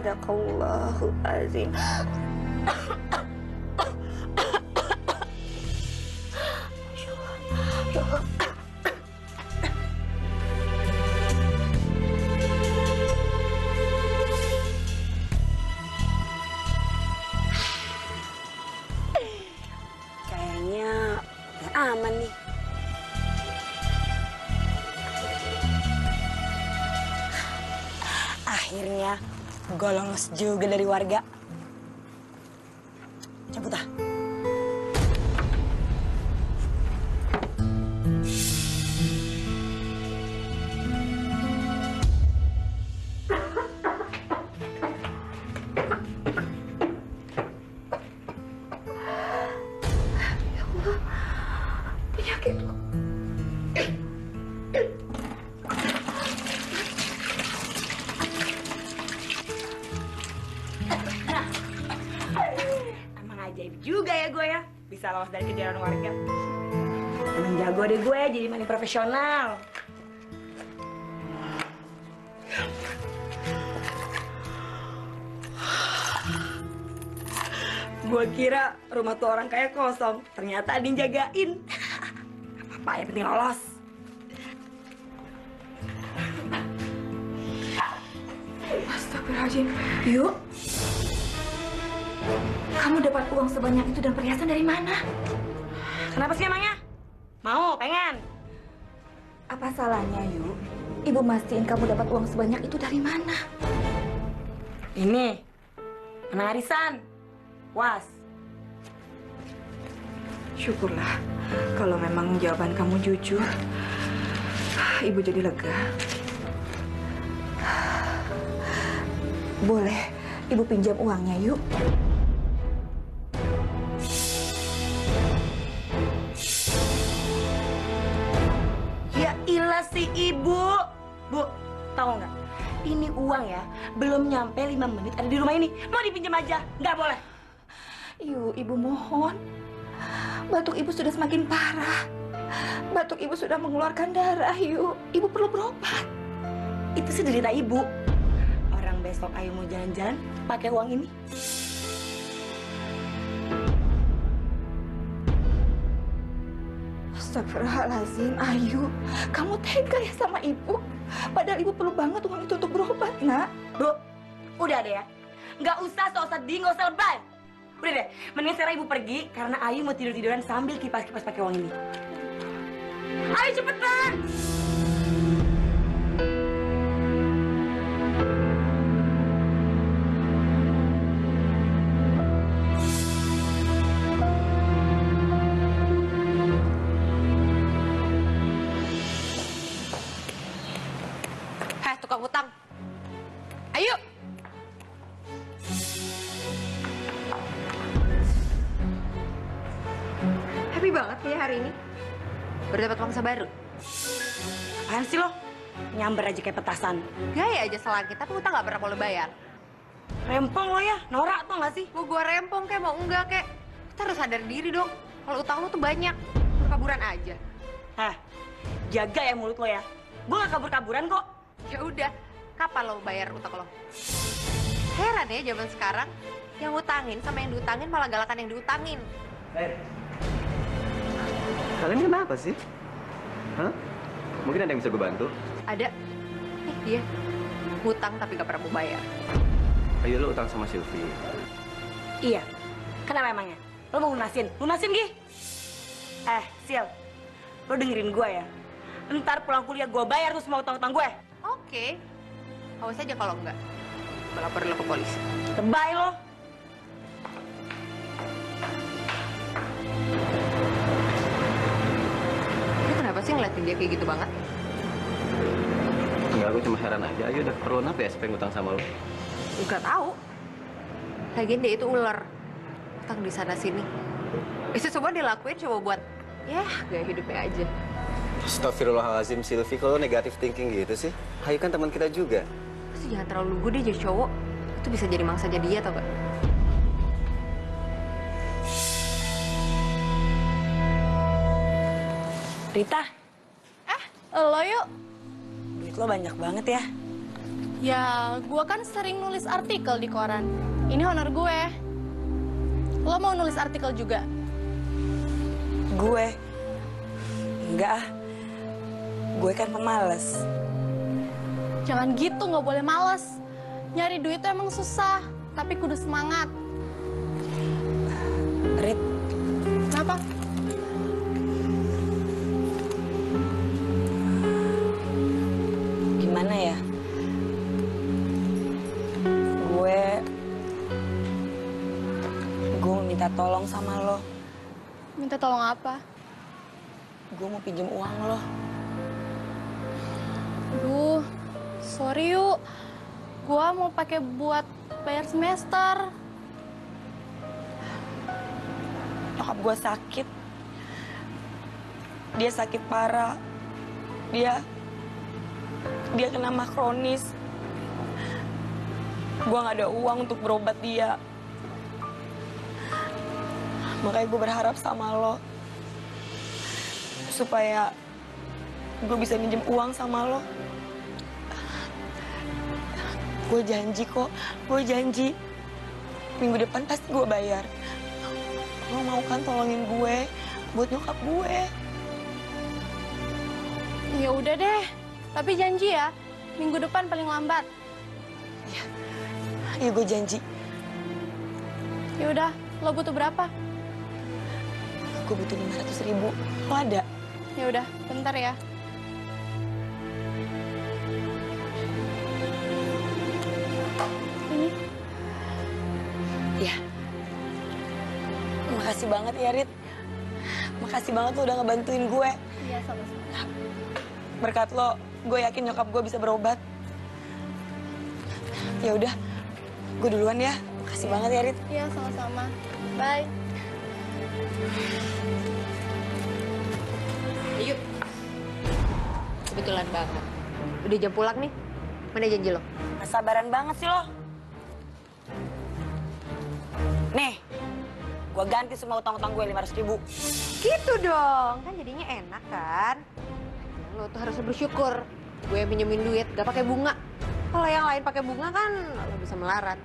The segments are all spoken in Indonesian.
Sadaqallahul azim. Kayaknya udah aman nih. Akhirnya gue lolos juga dari warga. Cabut ah. Penyakitku. Emang ajaib juga ya gue ya. Bisa lolos dari kejaran warga. Emang jago deh gue jadi maning profesional. Gue kira rumah tuh orang kayak kosong. Ternyata ada yang jagain. Apa-apa yang penting lolos. Astagfirullahaladzim. Yuk. Kamu dapat uang sebanyak itu dan perhiasan dari mana? Kenapa sih emangnya? Mau, pengen. Apa salahnya, Yuk? Ibu mastiin kamu dapat uang sebanyak itu dari mana? Ini, menang arisan. Was. Syukurlah, kalau memang jawaban kamu jujur, Ibu jadi lega. Boleh, Ibu pinjam uangnya, Yuk. Ya ilah si ibu. Bu, tahu nggak? Ini uang ya, belum nyampe 5 menit ada di rumah ini. Mau dipinjam aja, nggak boleh. Ibu mohon. Batuk Ibu sudah semakin parah. Batuk Ibu sudah mengeluarkan darah, Yuk. Ibu perlu berobat. Itu sih derita ibu. Orang besok ayo mau jalan-jalan pakai uang ini. Astagfirullahaladzim, Ayu. Kamu tega ya sama Ibu? Padahal Ibu perlu banget uang itu untuk berobat, Nak. Bu, udah deh ya. Nggak usah sok sedih, nggak usah lebay. Udah deh, mending sekarang ibu pergi karena Ayu mau tidur-tiduran sambil kipas-kipas pakai uang ini. Ayo cepetan! Heh, tukang utang. Ayo. Happy banget ya hari ini. Baru dapat pangsa baru. Apaan sih lo? Nyamber aja kayak petasan. Gaya aja selangit, tapi utang nggak pernah mau lo bayar. Rempong lo ya, norak tau nggak sih? Mau gua rempong kayak mau enggak kayak. Kita harus sadar diri dong. Kalau utang lo tuh banyak, lo kaburan aja. Hah, jaga ya mulut lo ya. Gue nggak kabur-kaburan kok. Ya udah, kapan lo bayar utang lo? Heran ya zaman sekarang, yang ngutangin sama yang diutangin malah galakan yang diutangin. Kalian kenapa sih? Hah? Mungkin ada yang bisa gue bantu? Ada. Dia ngutang tapi gak pernah mau bayar. Ayo lo utang sama Sylvie. Iya. Kenapa emangnya? Lo mau lunasin? Lunasin, Gi? Sil. Lo dengerin gue ya. Ntar pulang kuliah gue bayar tuh semua utang-utang gue. Oke. Awas aja kalau enggak. Gue lapor lo ke polisi. Lebay lo. Lu kenapa sih ngeliatin dia kayak gitu banget? Enggak, gue cuma heran aja. Ayo udah perlu apa ya supaya ngutang sama lo? Enggak tahu. Lagian dia itu ular. Utang di sana sini. Itu semua dilakuin coba buat ya gaya hidupnya aja. Astagfirullahaladzim, Sylvie, kalau negatif thinking gitu sih? Ayu kan teman kita juga. Terus jangan terlalu lugu deh jadi cowok. Itu bisa jadi mangsanya dia tau gak? Rita, Lo yuk. duit lo banyak banget ya. Ya, gue kan sering nulis artikel di koran. Ini honor gue. Lo mau nulis artikel juga? Gue? Enggak ah. Gue kan pemalas. Jangan gitu, nggak boleh males. Nyari duit tuh emang susah, tapi kudu semangat. Rit, Kenapa? gimana ya? Gue mau minta tolong sama lo. Minta tolong apa? Gue mau pinjem uang lo. Duh, sorry yuk. Gua mau pakai buat bayar semester. Nyokap gue sakit. Dia sakit parah. Dia kena mah kronis. Gue gak ada uang untuk berobat dia. Makanya gue berharap sama lo. Supaya gue bisa minjem uang sama lo. Gue janji kok, gue janji. Minggu depan pasti gue bayar. Lo mau kan tolongin gue buat nyokap gue? Ya udah deh, tapi janji ya, minggu depan paling lambat. Iya gue janji. Ya udah, lo butuh berapa? Gue butuh 500.000. Lo ada? Ya udah, bentar ya. Ini. Iya. Makasih banget ya, Rit. Makasih banget lo udah ngebantuin gue. Iya, sama-sama. Berkat lo, gue yakin nyokap gue bisa berobat. Ya udah, gue duluan ya. Makasih banget ya, Rit. Iya, sama-sama. Bye. Yuk. Kebetulan banget. Udah jam pulang nih. Mana janji lo? Gak sabaran banget sih lo. Nih, gue ganti semua utang-utang gue 500.000. Gitu dong. Kan jadinya enak kan? Lo tuh harus bersyukur. Gue yang pinjemin duit, gak pakai bunga. Kalau yang lain pakai bunga kan lo bisa melarat.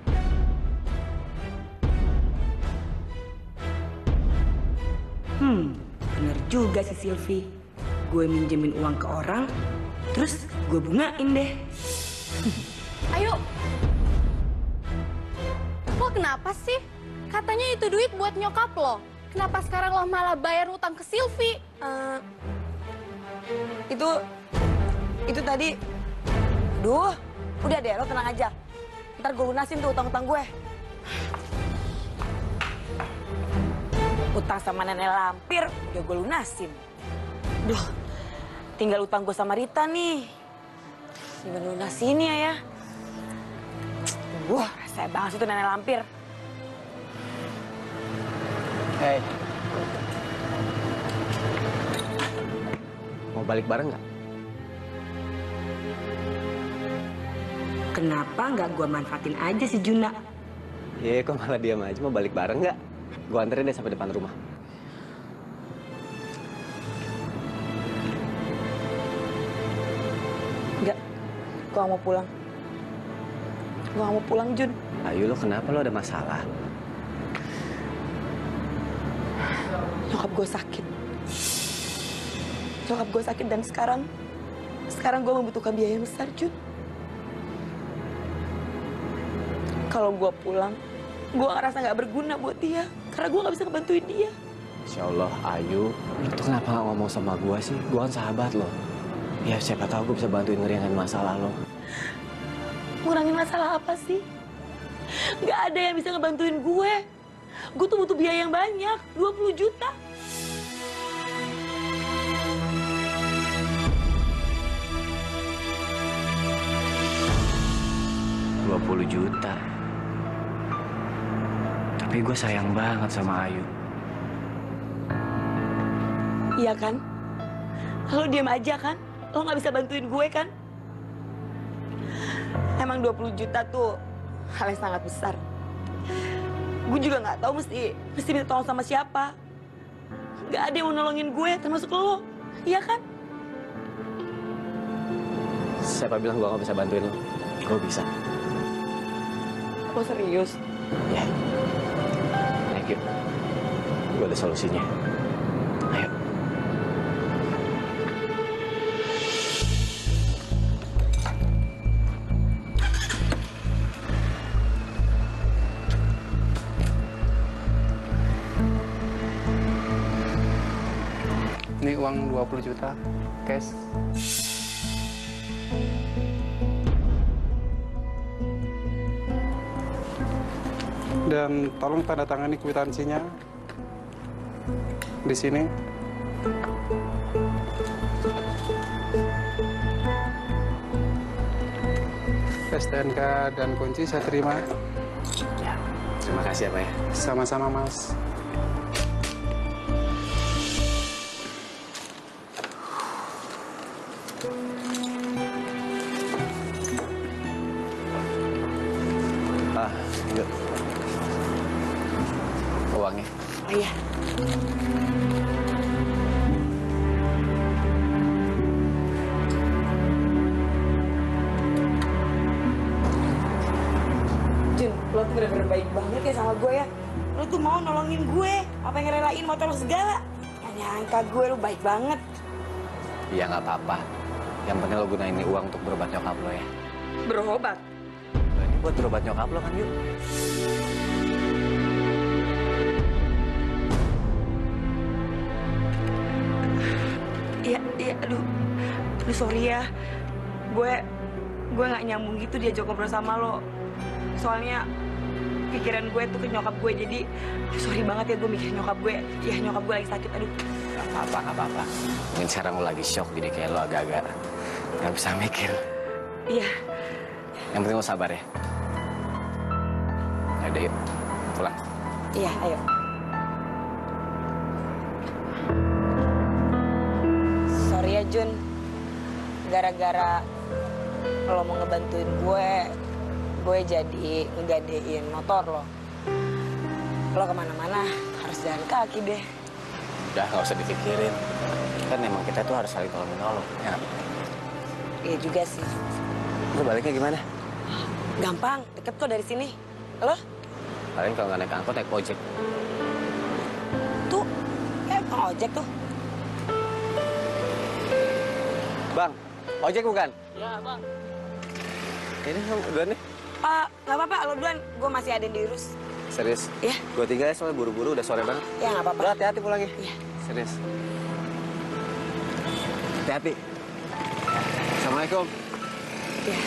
Bener juga sih Silvi. Gue minjemin uang ke orang, terus gue bungain deh. Ayo. Lo kenapa sih? Katanya itu duit buat nyokap lo. Kenapa sekarang lo malah bayar utang ke Silvi? Itu tadi. Duh, udah deh lo tenang aja. Ntar gue lunasin tuh utang-utang gue. Utang sama nenek lampir udah gue lunasin. Duh, tinggal utang gue sama Rita nih. Gimana lunasinnya ya? Wah, saya banget itu nenek lampir. Hei. Mau balik bareng nggak? Kenapa nggak gue manfaatin aja si Juna? Iya, kok malah diam aja. Mau balik bareng nggak? Gue anterin deh sampai depan rumah. Enggak, gue gak mau pulang. Gue gak mau pulang, Jun. Ayu, lo kenapa? Lo ada masalah? Nyokap gue sakit. Nyokap gue sakit dan sekarang gue membutuhkan biaya yang besar, Jun. Kalau gue pulang, gue ngerasa gak berguna buat dia. Karena gue gak bisa ngebantuin dia. Insya Allah, Ayu, lo tuh kenapa gak ngomong sama gue sih? Gue kan sahabat lo. Ya, siapa tahu gue bisa bantuin ngeringanin masalah lo. Ngurangin masalah apa sih? Gak ada yang bisa ngebantuin gue. Gue tuh butuh biaya yang banyak, 20 juta. $20 juta. Tapi gue sayang banget sama Ayu. Iya kan? Lo diam aja kan? Lo nggak bisa bantuin gue kan? Emang 20 juta tuh hal yang sangat besar. Gue juga nggak tahu mesti minta tolong sama siapa. Nggak ada yang mau nolongin gue, termasuk lo. Iya kan? Siapa bilang gue gak bisa bantuin lo? Gue bisa. Lo serius? Ya. Thank you. Gue ada solusinya. Ayo. Ini uang 20 juta, cash. Dan tolong tanda tangani kwitansinya di sini. STNK dan kunci saya terima. Ya, terima kasih ya Pak ya. Sama-sama, Mas. Yuk. Uangnya. Oh iya. Jun, lo tuh bener-bener baik banget ya sama gue ya. Lo tuh mau nolongin gue, apa yang ngerelain motor lo segala. Gak nyangka gue, lo baik banget. Iya nggak apa-apa. Yang penting lo gunain ini uang untuk berobat nyokap lo ya. Berobat? Ini buat berobat nyokap lo kan, Yuk. Iya, aduh sorry ya. Gue nggak nyambung gitu diajak ngobrol sama lo. Soalnya pikiran gue tuh ke nyokap gue, jadi sorry banget ya gue mikirin nyokap gue. Ya nyokap gue lagi sakit, aduh. Nggak apa-apa. Mungkin sekarang lo lagi shock, jadi kayak lo agak-agak nggak bisa mikir. Iya. Yang penting lo sabar ya. Yaudah yuk, pulang. Iya, ayo. Sorry ya Jun, gara-gara lo mau ngebantuin gue jadi ngegadein motor lo. Lo kemana-mana harus jalan kaki deh. Udah, nggak usah dipikirin. Kan emang kita tuh harus saling tolong-menolong, ya nggak? Iya juga sih. Lo baliknya gimana? Gampang, deket kok dari sini. Lo? Paling kalau nggak naik angkot, naik ojek. Tuh, tukang ojek tuh. Bang, ojek bukan? Iya, Bang. Ini duluan nih. Nggak apa-apa, lo duluan. Gue masih ada yang diurus. Serius? Iya. Gue tinggal ya, soalnya buru-buru, udah sore banget. Ya, nggak apa-apa. Udah, hati-hati pulangnya. Iya. Serius. Hati-hati. Assalamualaikum. Iya.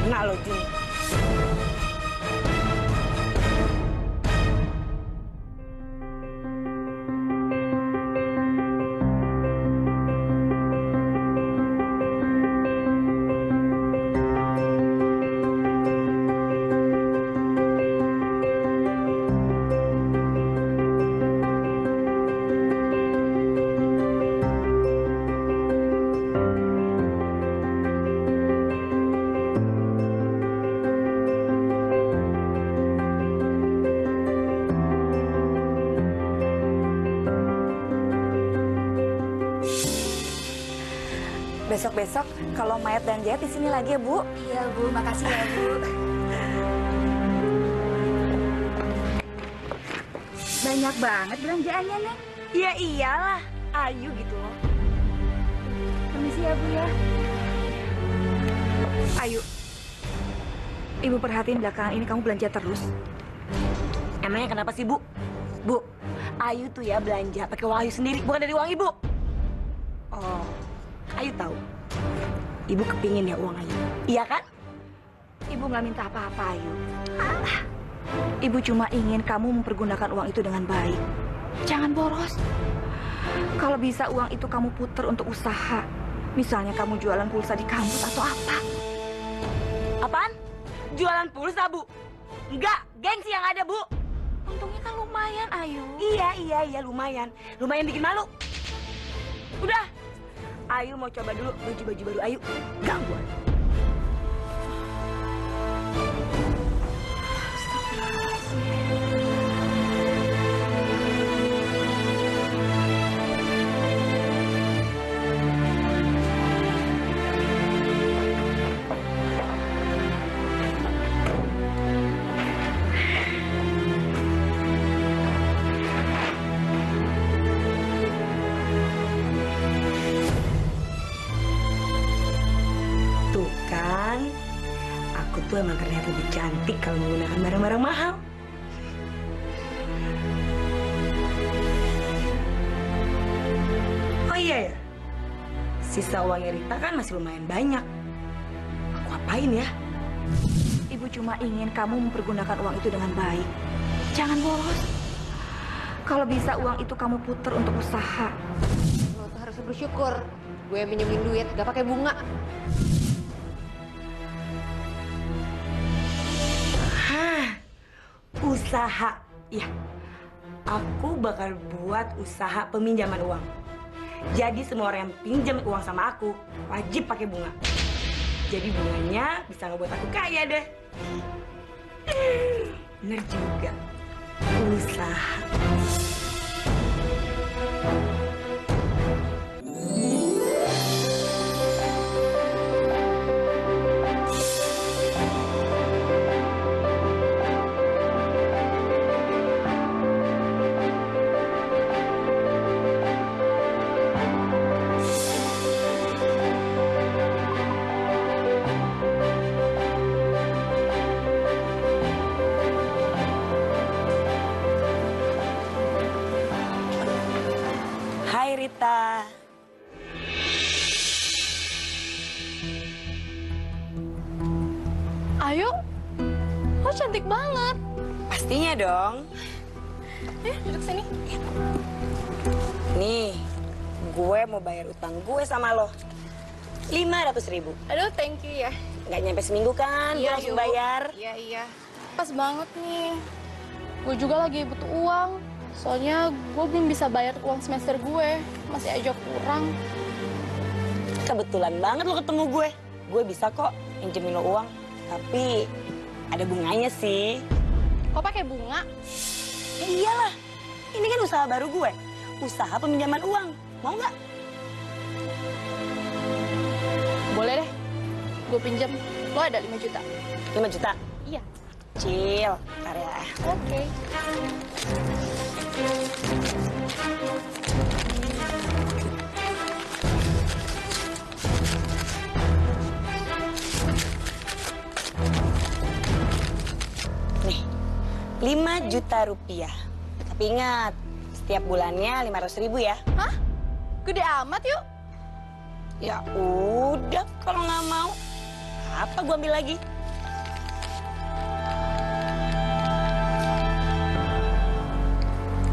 Enak lo, Jun. Besok-besok kalau Mayat dan Jayat di sini lagi ya, Bu. Iya, Bu. Makasih ya, Bu. Banyak banget belanjaannya, Neng. Ya iyalah, Ayu gitu loh. Permisi ya, Bu ya. Ayu, Ibu perhatiin belakangan ini kamu belanja terus. Emangnya kenapa sih, Bu? Bu, Ayu tuh ya belanja pakai uang Ayu sendiri, bukan dari uang Ibu. Oh, Ayu tahu. Ibu kepingin ya uang Ayu. Iya kan? Ibu nggak minta apa-apa, Ayu. Ibu cuma ingin kamu mempergunakan uang itu dengan baik. Jangan boros. Kalau bisa uang itu kamu puter untuk usaha. Misalnya kamu jualan pulsa di kampus atau apa. Apaan? Jualan pulsa, Bu? Enggak, gengsi yang ada, Bu. Untungnya kan lumayan, Ayu. Iya, lumayan. Lumayan bikin malu. Udah, Ayu mau coba dulu baju-baju baru Ayu. Gangguan. tuh emang terlihat lebih cantik kalau menggunakan barang-barang mahal. Oh iya ya, sisa uangnya Rita kan masih lumayan banyak. Aku apain ya? Ibu cuma ingin kamu mempergunakan uang itu dengan baik. Jangan boros. Kalau bisa uang itu kamu puter untuk usaha. Lo tuh harus bersyukur. Gue minjemin duit, gak pakai bunga. Hah, usaha. Ya, aku bakal buat usaha peminjaman uang. Jadi semua orang yang pinjam uang sama aku wajib pakai bunga. Jadi bunganya bisa ngebuat aku kaya deh. Bener juga. Usaha. Hai Rita. Ayo, lo cantik banget. Pastinya dong. Duduk sini. Nih, gue mau bayar utang gue sama lo. 500.000. Aduh, thank you ya. Nggak nyampe seminggu kan, gue langsung bayar. Iya. Pas banget nih. Gue juga lagi butuh uang. Soalnya gue belum bisa bayar uang semester gue. Masih aja kurang. Kebetulan banget lo ketemu gue. Gue bisa kok pinjemin lo uang. Tapi ada bunganya sih. Kok pakai bunga? Ya iyalah, ini kan usaha baru gue. Usaha peminjaman uang. Mau nggak? Boleh deh. Gue pinjam. Lo ada 5 juta. 5 juta? Iya. Cil, karya. Oke. Nih, 5 juta rupiah. Tapi ingat, setiap bulannya 500.000 ya. Hah? Gede amat yuk. Ya udah, kalau nggak mau, apa gue ambil lagi?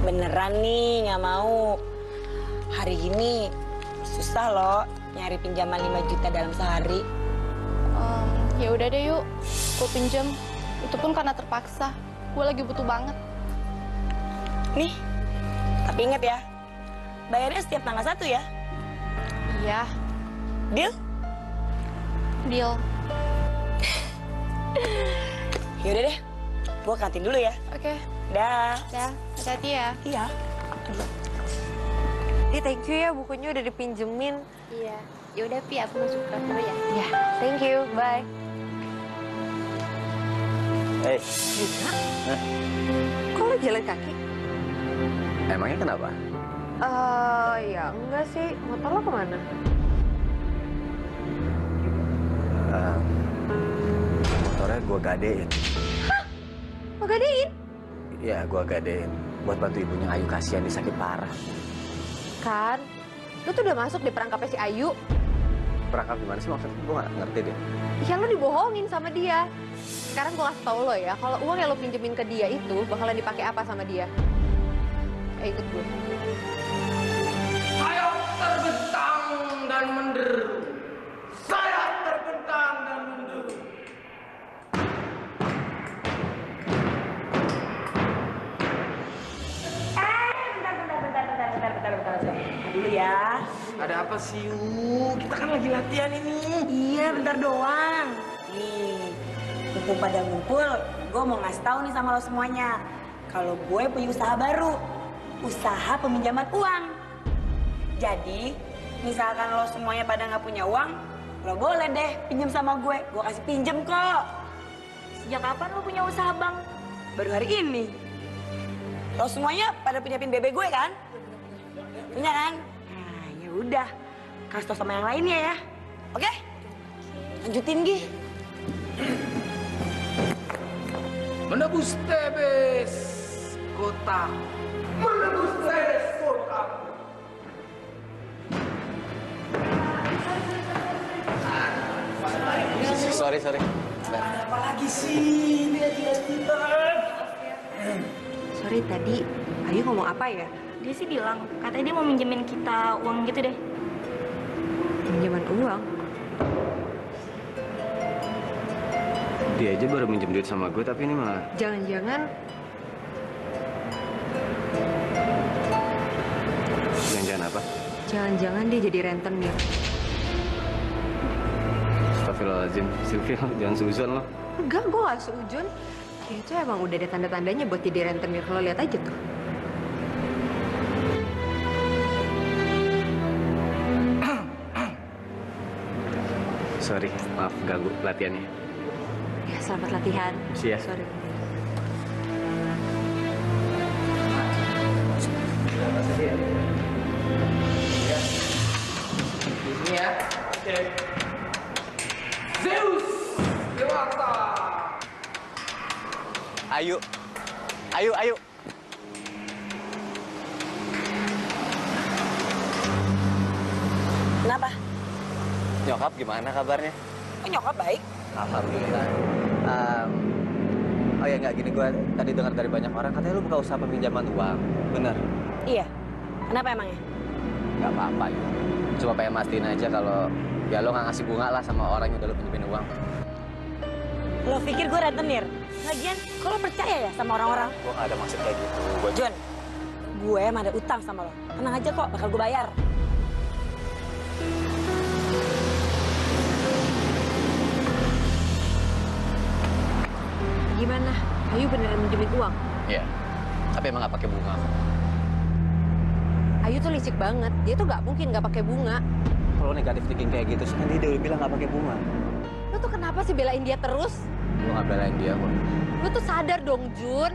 Beneran nih, nggak mau. Hari gini susah loh nyari pinjaman 5 juta dalam sehari. Ya udah deh yuk. Gue pinjam. Itu pun karena terpaksa. Gue lagi butuh banget. Nih, tapi ingat ya, bayarnya setiap tanggal 1 ya. Iya. Deal? Deal. Yaudah deh, gue kantin dulu ya. Oke. Dah. Dah. Hati-hati ya. Iya. Thank you ya, bukunya udah dipinjemin. Iya. Ya udah Pi, aku masuk ke dulu ya. Ya, thank you. Bye. Hei, Kok lo jalan kaki? emangnya kenapa? Ya enggak sih. Motor lo kemana? Motornya gue gadein. Lo gadein? Ya, gue gadein. Buat bantu ibunya Ayu, kasihan dia sakit parah. Kan, lo tuh udah masuk di perangkapnya si Ayu. Perangkap gimana sih maksudnya? Gue gak ngerti deh. Ya lo dibohongin sama dia. Sekarang gue kasih tau lo ya, kalau uang yang lo pinjemin ke dia itu bakalan dipakai apa sama dia. Ikut gue. Saya terbentang dan menderu. Saya terbentang dan menderu. Bentar. Dulu ya. Ada apa sih, Yu? Kita kan lagi latihan ini. Iya, bentar doang. Nih, mumpung pada ngumpul, gue mau ngasih tahu nih sama lo semuanya. Kalau gue punya usaha baru, usaha peminjaman uang. Jadi, misalkan lo semuanya pada nggak punya uang, lo boleh deh pinjam sama gue. Gue kasih pinjam kok. Sejak kapan lo punya usaha bang? Baru hari ini. Lo semuanya pada punya pin BB gue kan? Punya kan? Nah, ya udah. Kasih tau sama yang lainnya ya. Oke? Lanjutin, Gi. menebus Tebes kota, menebus Tebes kota. Sorry. Apa lagi sih dia tiba-tiba? Sorry, tadi Ayu ngomong apa ya? Dia sih bilang, katanya dia mau minjemin kita uang gitu deh. Pinjaman uang? Dia aja baru minjem duit sama gue, tapi ini malah... Jangan-jangan Jangan-jangan apa? Jangan-jangan dia jadi rentenir. Astagfirullahaladzim. Sylvia, jangan suzon lo. Enggak, gue gak seujun. Dia itu emang udah ada tanda-tandanya buat jadi rentenir. Lo lihat aja tuh. Sorry, maaf ganggu pelatihannya. Ya, selamat latihan. Iya. Sorry. Ini ya. Oke. Zeus Dewata. Ayu. Kenapa? Nyokap gimana kabarnya? Oh, nyokap baik. Alhamdulillah. Oh ya nggak gini, gue tadi dengar dari banyak orang katanya lu buka usaha peminjaman uang. Bener? Iya. Kenapa emangnya? Nggak apa-apa ya. Cuma pengen mastiin aja kalau ya lo nggak ngasih bunga lah sama orang yang udah lo pinjemin uang. Lo pikir gue rentenir? Lagian, kok lo percaya ya sama orang-orang? Gue nggak ada maksud kayak gitu. John, gue emang ada utang sama lo. Tenang aja kok, bakal gue bayar. Gimana? Ayu beneran minjemin uang? Iya. Tapi emang nggak pakai bunga. Ayu tuh licik banget. Dia tuh nggak mungkin nggak pakai bunga. Kalau negatif thinking kayak gitu sih kan dia udah bilang nggak pakai bunga. Lo tuh kenapa sih belain dia terus? Gue nggak belain dia kok. Lo tuh sadar dong, Jun.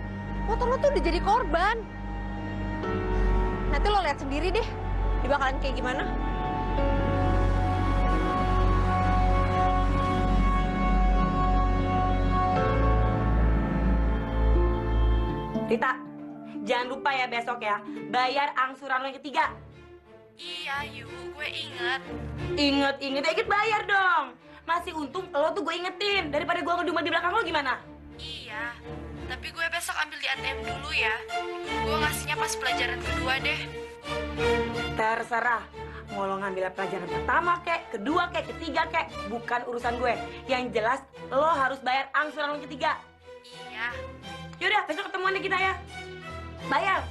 Motor lo tuh udah jadi korban. Nanti lo lihat sendiri deh. Dia bakalan kayak gimana. Rita, jangan lupa ya besok ya, bayar angsuran lo yang ketiga. Iya, Yu, gue inget. Inget bayar dong. Masih untung lo tuh gue ingetin, daripada gue ngedumel di belakang lo gimana? Iya, tapi gue besok ambil di ATM dulu ya. Gue ngasihnya pas pelajaran kedua deh. Terserah, mau lo ngambil pelajaran pertama kek, kedua kek, ketiga kek, bukan urusan gue. Yang jelas, lo harus bayar angsuran lo yang ketiga. Iya. Yaudah, besok ketemuan deh kita ya. Bayar.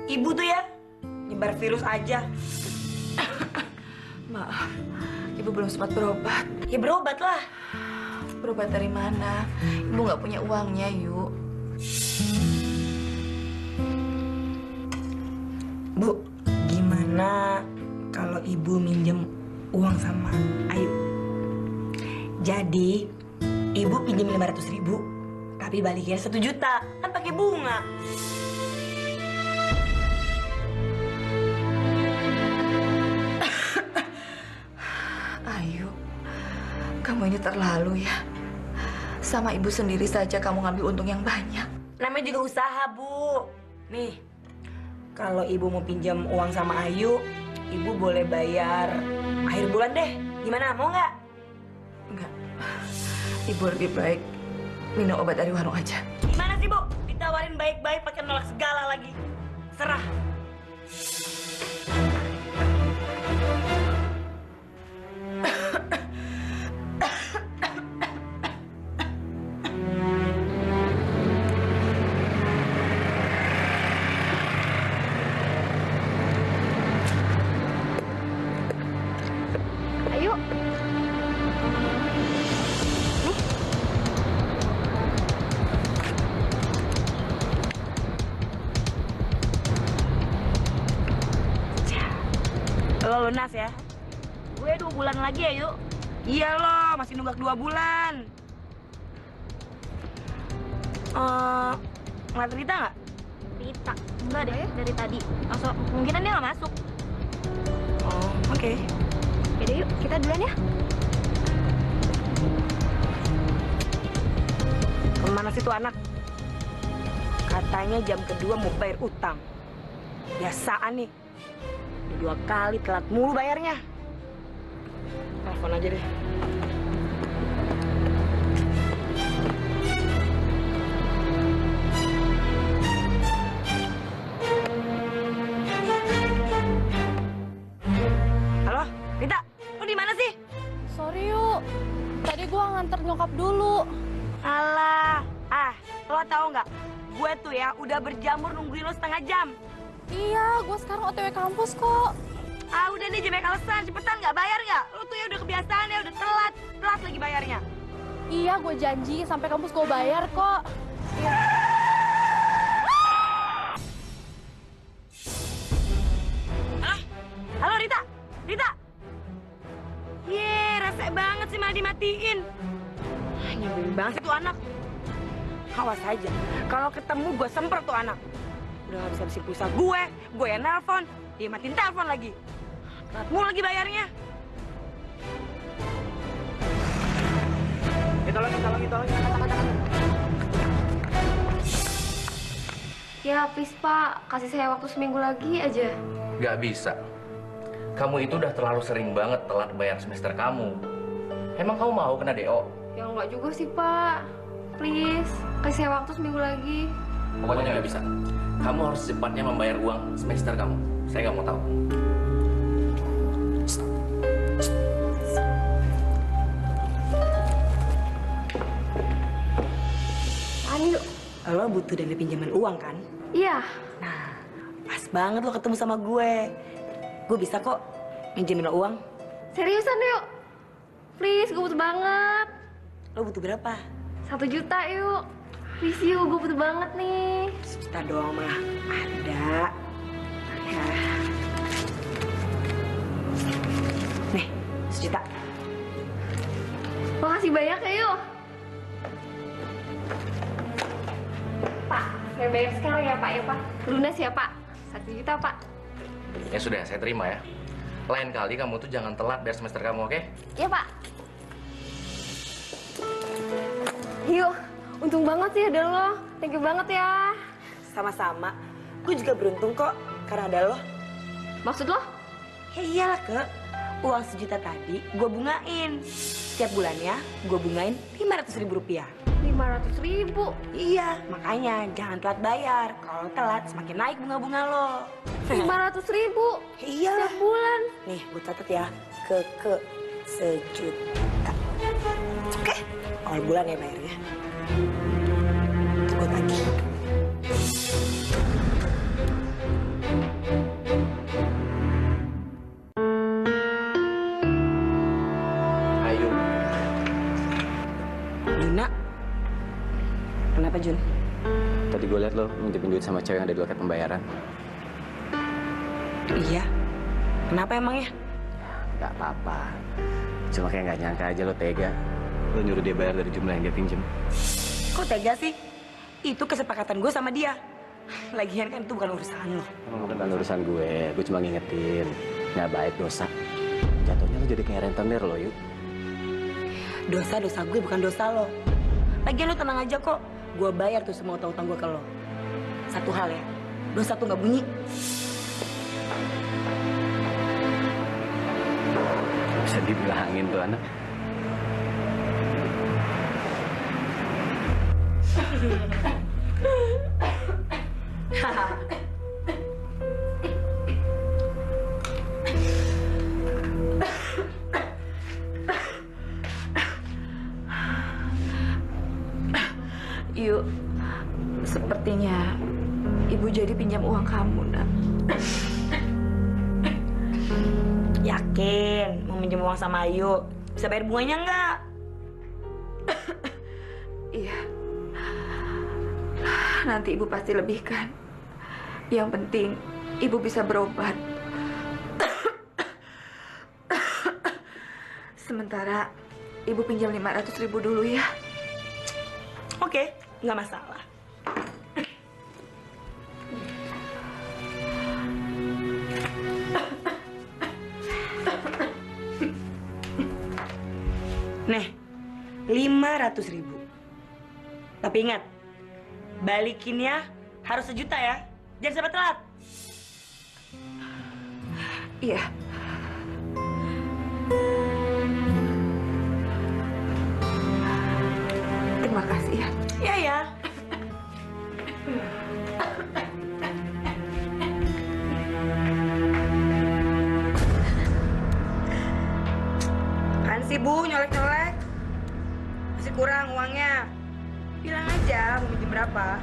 Ibu tuh ya, nyebar virus aja. Maaf, Ibu belum sempat berobat. Ya berobat lah. Berobat dari mana? Ibu nggak punya uangnya, Yu. Bu, gimana kalau Ibu minjem uang sama Ayu? Jadi, Ibu pinjem 500.000, tapi balikin 1 juta. Kan pakai bunga. Ayu, kamu ini terlalu ya. Sama ibu sendiri saja kamu ngambil untung yang banyak. Namanya juga usaha, Bu. Nih, kalau Ibu mau pinjam uang sama Ayu, Ibu boleh bayar akhir bulan deh. Gimana, mau nggak? Enggak. Ibu lebih baik minum obat dari warung aja. Gimana sih, Bu? Ditawarin baik-baik pakai nolak segala lagi. Serah. lunas ya. Gue 2 bulan lagi ya, Yuk. Iya loh, masih nunggak 2 bulan. Ngeliat Rita nggak? Rita. Enggak deh, dari tadi. Langsung, kemungkinan dia nggak masuk. Oh, oke. Yaudah yuk, kita duluan ya. Kemana sih tuh anak? Katanya jam kedua mau bayar utang. Biasaan nih. Udah 2 kali telat mulu bayarnya. Telepon aja deh. Halo, Rita, lu di mana sih? Sorry yuk. Tadi gua nganter nyokap dulu. Alah, lo tahu nggak? Gue tuh ya udah berjamur nungguin lo setengah jam. Iya, gua sekarang OTW kampus kok. Udah nih jamnya kalesan, cepetan nggak bayar nggak? Lo tuh ya udah kebiasaan ya, udah telat lagi bayarnya. Iya, gue janji sampai kampus gue bayar kok. Halo Rita, Rita. Rese banget sih malah dimatiin. Nyebelin banget sih tuh anak. Awas aja, kalau ketemu gue semprot tuh anak. Udah gak bisa bisi pulsa gue yang nelpon, dia matiin telepon lagi. Telat mulu lagi bayarnya. Tolongin. Ya, please Pak, kasih saya waktu seminggu lagi aja. Gak bisa. Kamu itu udah terlalu sering banget telat bayar semester kamu. Emang kamu mau kena DO? Ya enggak juga sih Pak. Please, kasih saya waktu seminggu lagi. Pokoknya nggak bisa. Kamu harus secepatnya membayar uang semester kamu. Saya nggak mau tahu. Ayo, lo butuh dana pinjaman uang kan? Iya. Nah, pas banget lo ketemu sama gue. Gue bisa kok minjemin lo uang. Seriusan yuk. Please, gue butuh banget. Lo butuh berapa? 1 juta yuk. Please yuk, gue butuh banget nih. 1 juta doang mah ada. Ya. Nih, 1 juta. Makasih banyak ya yuk. Pak, saya bayar sekarang ya Pak ya Pak. Lunas ya Pak. 1 juta Pak. Ya sudah, saya terima ya. Lain kali kamu tuh jangan telat bayar semester kamu, oke? Iya Pak. Yuk, untung banget sih ada lo. Thank you banget ya. Sama-sama. Gue juga beruntung kok karena ada lo. Maksud lo? Ya iyalah, Ke. Uang 1 juta tadi gue bungain. Setiap bulannya gue bungain 500.000 rupiah. 500.000. Iya, makanya jangan telat bayar. Kalau telat semakin naik bunga-bunga lo. 500.000. Iya. Setiap bulan. Nih, gue catat ya. Ke 1 juta. Oke, awal bulan ya bayarnya. Gue tagih. Ayo. Juna. Kenapa, Jun? Tadi gue liat lo minjemin duit sama cewek yang ada di loket pembayaran. Iya. Kenapa emangnya? Gak apa-apa. Cuma kayak gak nyangka aja lo tega. Lo nyuruh dia bayar dari jumlah yang dia pinjem. Kok tega sih? Itu kesepakatan gue sama dia. Lagian kan itu bukan urusan lo. Bukan urusan gue cuma ngingetin. Gak baik dosa. Jatuhnya lo jadi kayak rentenir lo, Yuk. Dosa-dosa gue bukan dosa lo. Lagian lo tenang aja kok. Gue bayar tuh semua utang-utang gue ke lo. Satu hal ya, dosa tuh gak bunyi. Bisa dibilangin tuh anak. Yuk, sepertinya ibu jadi pinjam uang kamu, Nak. Yakin mau minjem uang sama Ayu? Bisa bayar bunganya nggak? Iya. Nanti ibu pasti lebihkan. Yang penting ibu bisa berobat. Sementara Ibu pinjam 500.000 dulu ya. Oke, nggak masalah. Nih, 500.000. Tapi ingat, balikinnya harus 1 juta ya. Jangan sampai telat. Iya. Terima kasih ya. Iya ya. Kan sih Bu, nyolek-nyolek. Masih kurang uangnya. Bilang aja mau minjem berapa.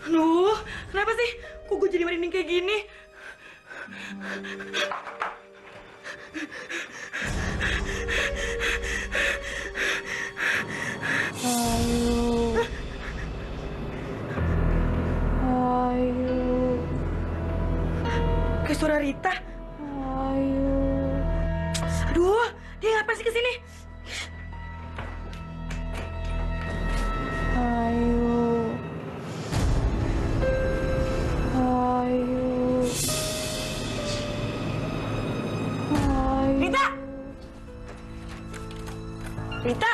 Aduh, kenapa sih? Kok gue jadi merinding kayak gini? Ayu. Ayu. Kayak suara Rita. Ayu. Aduh, dia ngapain sih kesini? Ayu. Ayu. Ayu. Rita! Rita!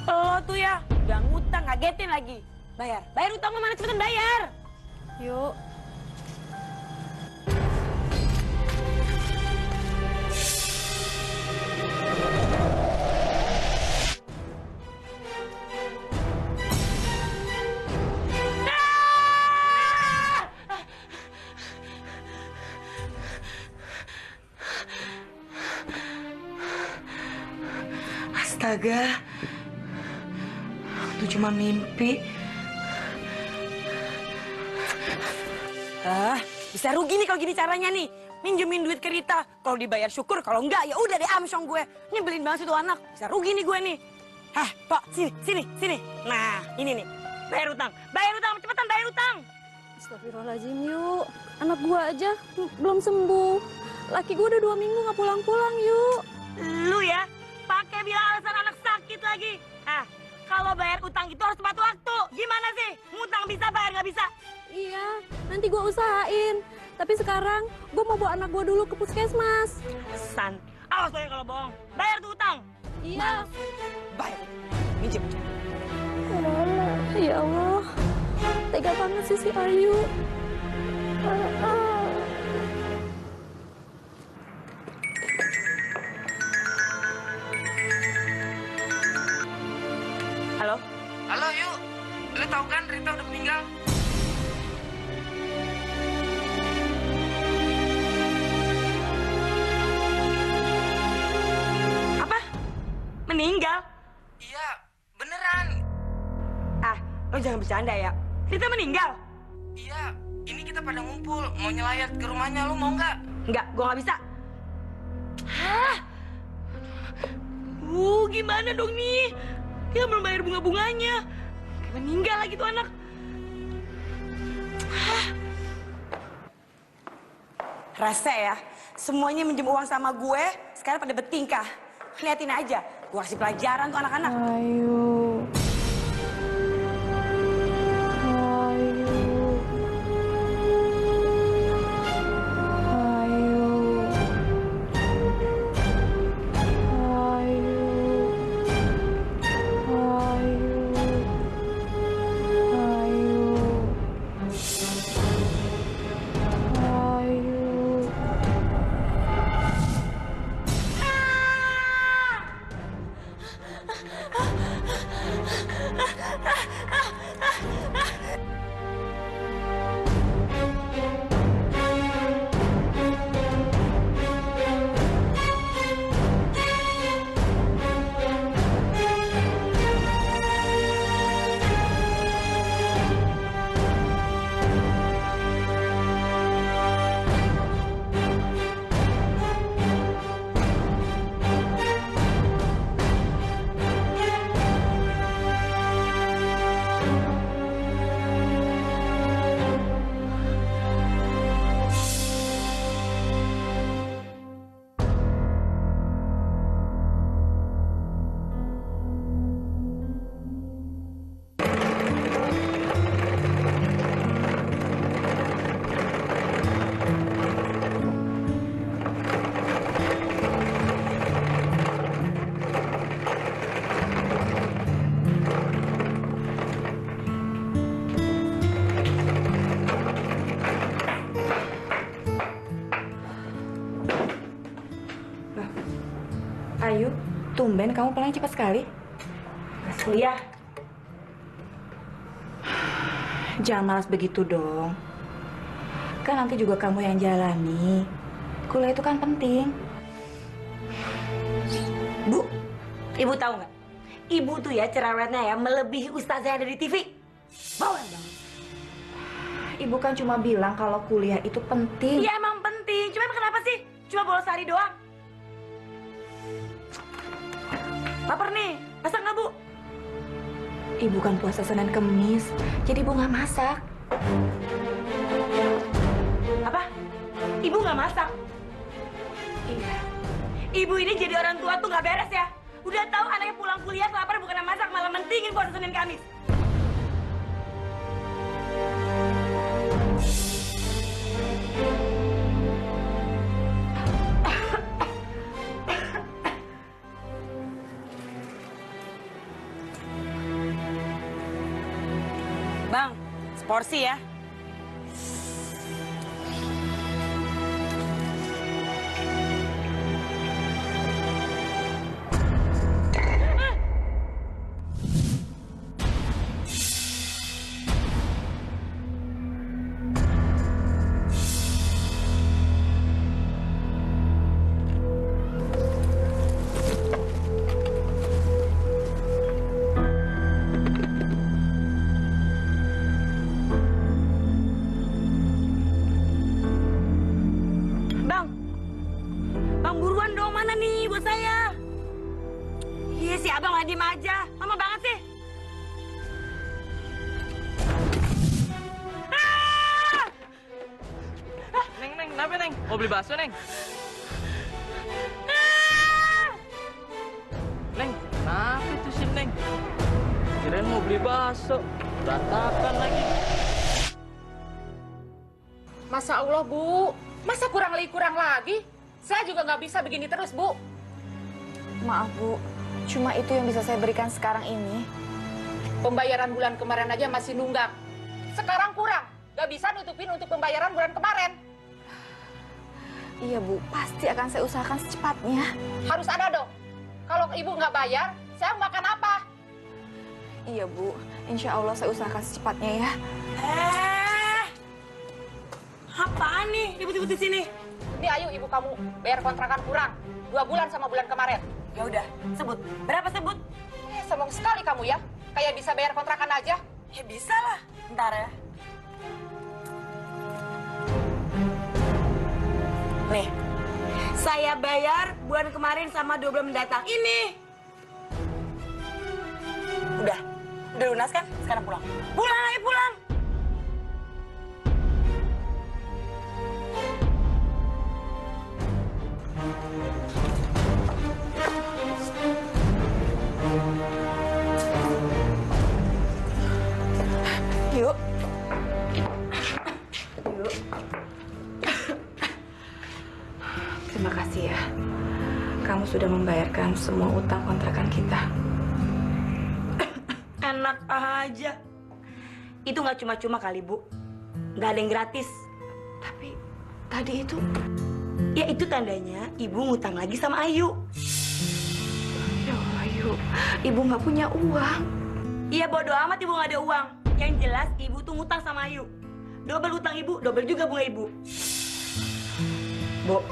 Oh tuh ya, udah ngutang, ngagetin lagi. Bayar, bayar utang lo mana, cepetan bayar. Yuk. Astaga, itu cuma mimpi. Bisa rugi nih kalau gini caranya nih. Minjemin duit ke Rita, kalau dibayar syukur, kalau enggak ya udah deh amsyong gue. Nyebelin banget sih tuh anak, bisa rugi nih gue nih. Pak, sini. Nah, ini nih. Bayar utang, cepetan bayar utang. Astagfirullahaladzim, yuk. Anak gua aja belum sembuh. Laki gua udah 2 minggu nggak pulang-pulang, yuk. Lu ya, pakai bilang alasan anak sakit lagi. Kalau bayar utang itu harus tepat waktu. Gimana sih? Ngutang bisa, bayar nggak bisa? Iya, nanti gua usahain. Tapi sekarang gua mau bawa anak gua dulu ke puskesmas. San, awas lo ya kalau bohong. Bayar tuh utang. Iya. Bayar, minjem. Ya Allah, tega banget sih si Ayu. Halo? Halo, yuk. Lu tahu kan Rita udah meninggal? Apa? Meninggal? Iya, beneran. Lo jangan bercanda ya. Rita meninggal? Iya, ini kita pada ngumpul. Mau nyelayat ke rumahnya, lu mau nggak? Enggak, gua nggak bisa. Gimana dong nih? Dia belum bayar bunga-bunganya. Kayak meninggal lagi tuh anak. Rasa ya, semuanya minjem uang sama gue, sekarang pada bertingkah. Liatin aja, Gua kasih pelajaran tuh anak-anak. Ayu. Ayu. Ayu. Ayu. Ayu, tumben kamu pulang cepat sekali. Pas kuliah. Jangan malas begitu dong. Kan nanti juga kamu yang jalani. Kuliah itu kan penting. Bu, ibu tahu nggak? Ibu tuh ya cerewetnya ya melebihi ustazah yang ada di TV. Bawel banget. Ibu kan cuma bilang kalau kuliah itu penting. Iya emang penting. Cuma emang kenapa sih? Cuma bolos hari doang. Lapar nih, masak nggak Bu? Ibu kan puasa Senin Kemis, jadi ibu nggak masak. Apa? Ibu nggak masak? Iya. Ibu ini jadi orang tua tuh nggak beres ya? Udah tahu anaknya pulang kuliah lapar bukan masak, malah mentingin puasa Senin Kamis. Bang, seporsi ya. Bang, buruan dong, mana nih buat saya? Iya si abang lah diem aja, lama banget sih. Neng, kenapa Neng? Mau beli bakso Neng? Neng, kenapa itu sih Neng? Kirain mau beli bakso, berantakan lagi. Masa Allah, Bu. Masa kurang lagi? Saya juga nggak bisa begini terus, Bu. Maaf, Bu. Cuma itu yang bisa saya berikan sekarang ini. Pembayaran bulan kemarin aja masih nunggak. Sekarang kurang. Nggak bisa nutupin untuk pembayaran bulan kemarin. Iya, Bu. Pasti akan saya usahakan secepatnya. Harus ada dong. Kalau Ibu nggak bayar, saya makan apa? Iya, Bu. Insya Allah saya usahakan secepatnya ya. Apaan nih ribut-ribut di sini? Ini ayo Ibu kamu bayar kontrakan kurang. 2 bulan sama bulan kemarin. Ya udah, sebut. Berapa sebut? Sombong sekali kamu ya. Kayak bisa bayar kontrakan aja. Ya bisa lah. Ntar ya. Nih, saya bayar bulan kemarin sama 2 bulan mendatang. Ini. Udah lunas kan? Sekarang pulang. Pulang lagi pulang. Yuk. Terima kasih ya. Kamu sudah membayarkan semua utang kontrakan kita. Enak aja. Itu nggak cuma-cuma kali, Bu. Nggak ada yang gratis. Tapi tadi itu... Ya itu tandanya Ibu ngutang lagi sama Ayu. Ya Allah, Ayu. Ibu nggak punya uang. Iya bodo amat Ibu nggak ada uang. Yang jelas Ibu tuh ngutang sama Ayu. Double utang Ibu, double juga bunga Ibu. Bu,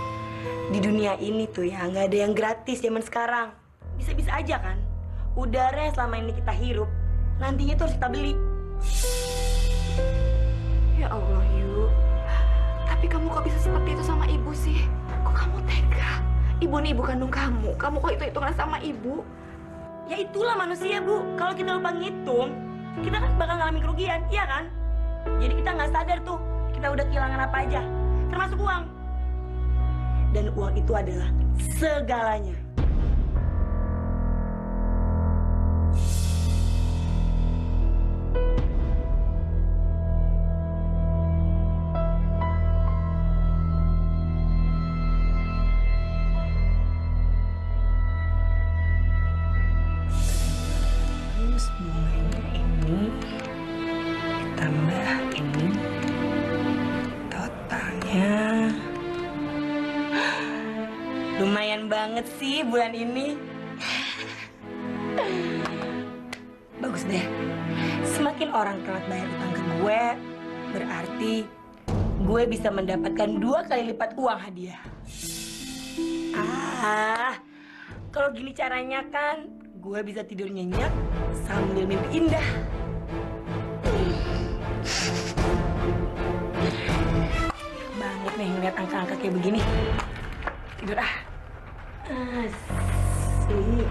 di dunia ini tuh ya nggak ada yang gratis zaman sekarang. Bisa-bisa aja kan. Udara yang selama ini kita hirup, nantinya tuh harus kita beli. Ya Allah, Yu. Tapi kamu kok bisa seperti itu sama ibu sih? Kok kamu tega? Ibu nih ibu kandung kamu. Kamu kok hitung-hitungan sama ibu? Ya itulah manusia, Bu. Kalau kita lupa ngitung, kita kan bakal ngalamin kerugian, iya kan? Jadi kita nggak sadar tuh, kita udah kehilangan apa aja, termasuk uang. Dan uang itu adalah segalanya. Terus bunganya ini ditambah ini, totalnya lumayan banget sih bulan ini. Bagus deh. Semakin orang telat bayar utang ke gue, berarti gue bisa mendapatkan 2 kali lipat uang hadiah. Kalau gini caranya kan gue bisa tidur nyenyak sambil mimpi indah. Banget nih ngeliat angka-angka kayak begini. Tidur ah. Asik.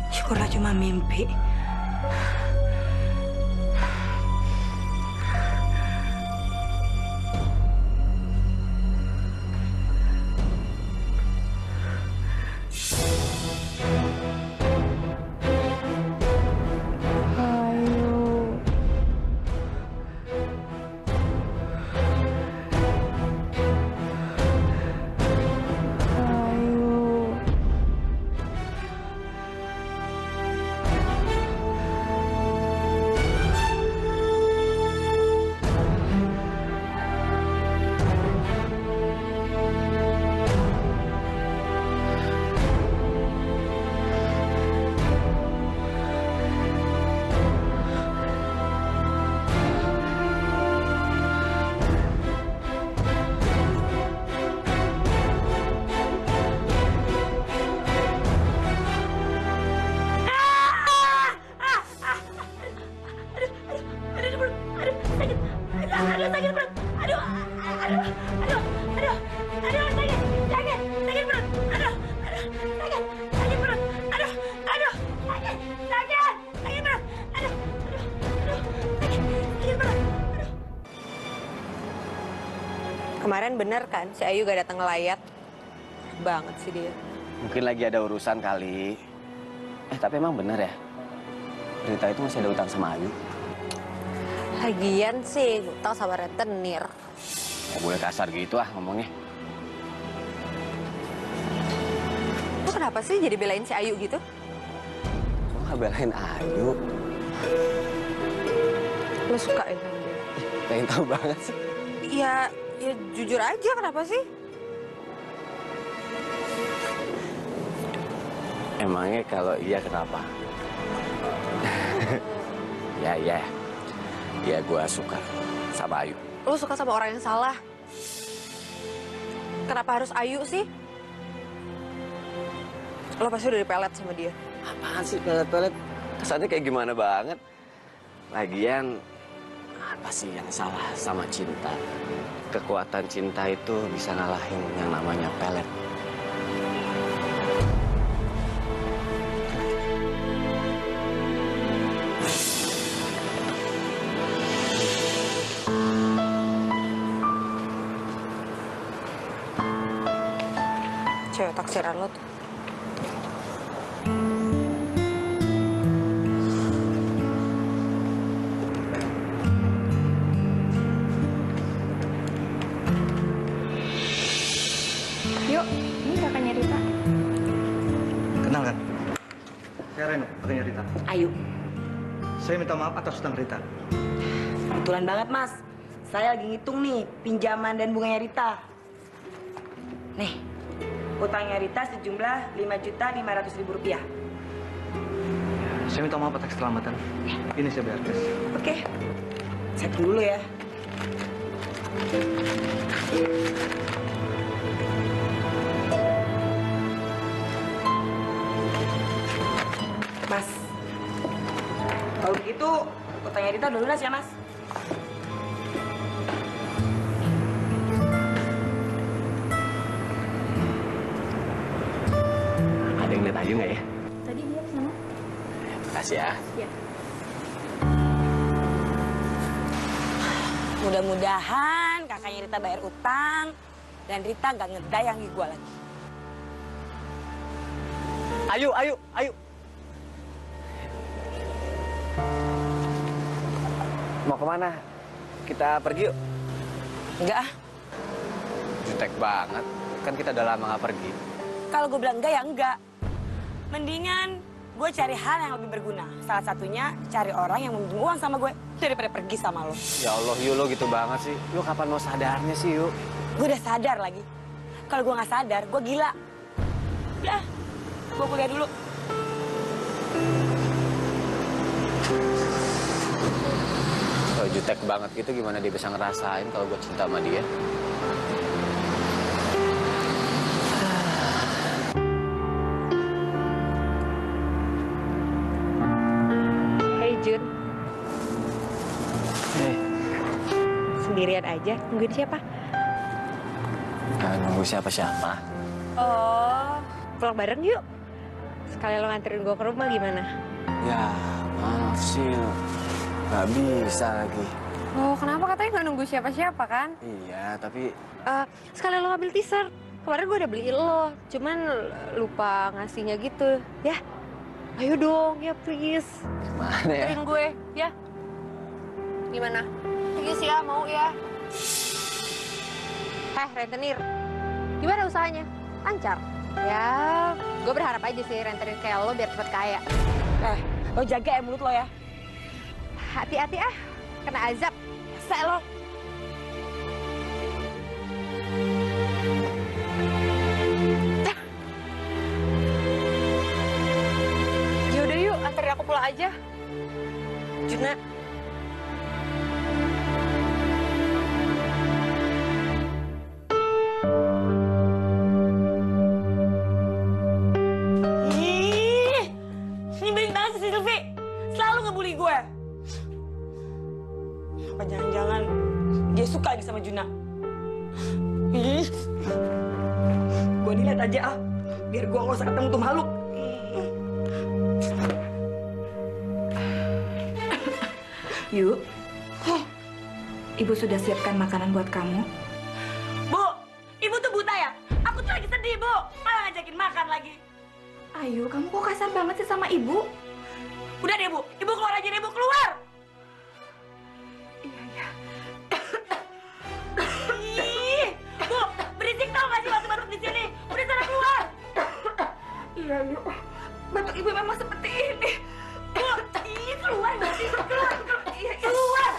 Syukurlah cuma mimpi. Kemarin bener kan si Ayu gak datang ngelayat? Banget sih dia. Mungkin lagi ada urusan kali. Tapi emang bener ya? Rita itu masih ada utang sama Ayu? Lagian sih utang sama rentenir. Kok boleh kasar gitu ngomongnya? Lu kenapa sih jadi belain si Ayu gitu? Kok nggak belain Ayu? Lu suka ya sama dia? Pengen tahu banget sih. Ya jujur aja, kenapa sih? Emangnya kalau iya kenapa? Ya gue suka sama Ayu. Lu suka sama orang yang salah. Kenapa harus Ayu sih? Lo pasti udah dipelet sama dia. Apaan sih pelet-pelet? Kesannya kayak gimana banget? Lagian Apa sih yang salah sama cinta? Kekuatan cinta itu bisa ngalahin yang namanya pelet. Cewek taksiran lo tuh. Yuk, ini kakaknya Rita. Kenal kan? Saya Reno, kakaknya Rita. Ayu. Saya minta maaf atas utang Rita. Kebetulan banget, Mas. Saya lagi ngitung nih pinjaman dan bunganya Rita. Nih, utangnya Rita sejumlah Rp5.500.000. Saya minta maaf atas keterlambatan. Ini saya bayar cash. Oke. Saya tunggu dulu ya. Mas, kalau begitu utangnya Rita udah lunas ya, Mas? Ada yang lihat Ayu nggak ya? Tadi dia sama. Makasih ya. Ya. Mudah-mudahan kakaknya Rita bayar utang dan Rita nggak ngedayangi gue lagi. Ayu, Ayu, Ayu. Mau kemana? Kita pergi yuk. Enggak ah. Jutek banget. Kan kita udah lama nggak pergi. Kalau gue bilang enggak ya enggak. Mendingan gue cari hal yang lebih berguna. Salah satunya cari orang yang meminjam uang sama gue daripada pergi sama lo. Ya Allah, Yu, lo gitu banget sih. Lu kapan mau sadarnya sih, Yu? Gue udah sadar lagi. Kalau gue nggak sadar, gue gila. Udah, gue kuliah dulu. Kalau jutek banget gitu, gimana dia bisa ngerasain kalau gue cinta sama dia? Hey Jun, Eh, sendirian aja. Nungguin siapa? nggak nunggu siapa-siapa. Oh, pulang bareng yuk. Sekali lo nganterin gue ke rumah gimana? Ya, maaf sih, Yu. Nggak bisa lagi. Oh, kenapa katanya nggak nunggu siapa-siapa kan? Iya, tapi Sekali lo ngambil t-shirt. Kemarin gue udah beliin lo, cuman lupa ngasihnya gitu. Ya, ayo dong, ya please. gimana ya? Anterin gue, ya. Gimana? Please ya, mau ya. Rentenir. Gimana usahanya? Lancar? Ya, gue berharap aja sih rentenir kayak lo biar cepet kaya. Lo jaga ya mulut lo ya. Hati-hati ah, kena azab. Masa lo? Yaudah yuk, anterin aku pulang aja. Juna. Ih, nyebelin banget sih si Sylvie. Selalu ngebully gue. Apa jangan-jangan dia suka lagi sama Juna? Ih, gue dilihat aja ah, biar gue nggak usah ketemu tuh makhluk. Yuk. Ibu sudah siapkan makanan buat kamu. Bu, ibu tuh buta ya? Aku tuh lagi sedih, Bu. Malah ngajakin makan lagi. Ayu, kamu kok kasar banget sih sama ibu? Udah deh, Bu. Ibu keluar aja deh, Bu. Keluar! Iya, iya. Ih, Bu, berisik tau gak sih batuk-batuk di sini? Udah sana keluar! Iya, yuk. Batuk ibu memang seperti ini. Bu, ih, keluar gak sih? Keluar, keluar. Iya, keluar!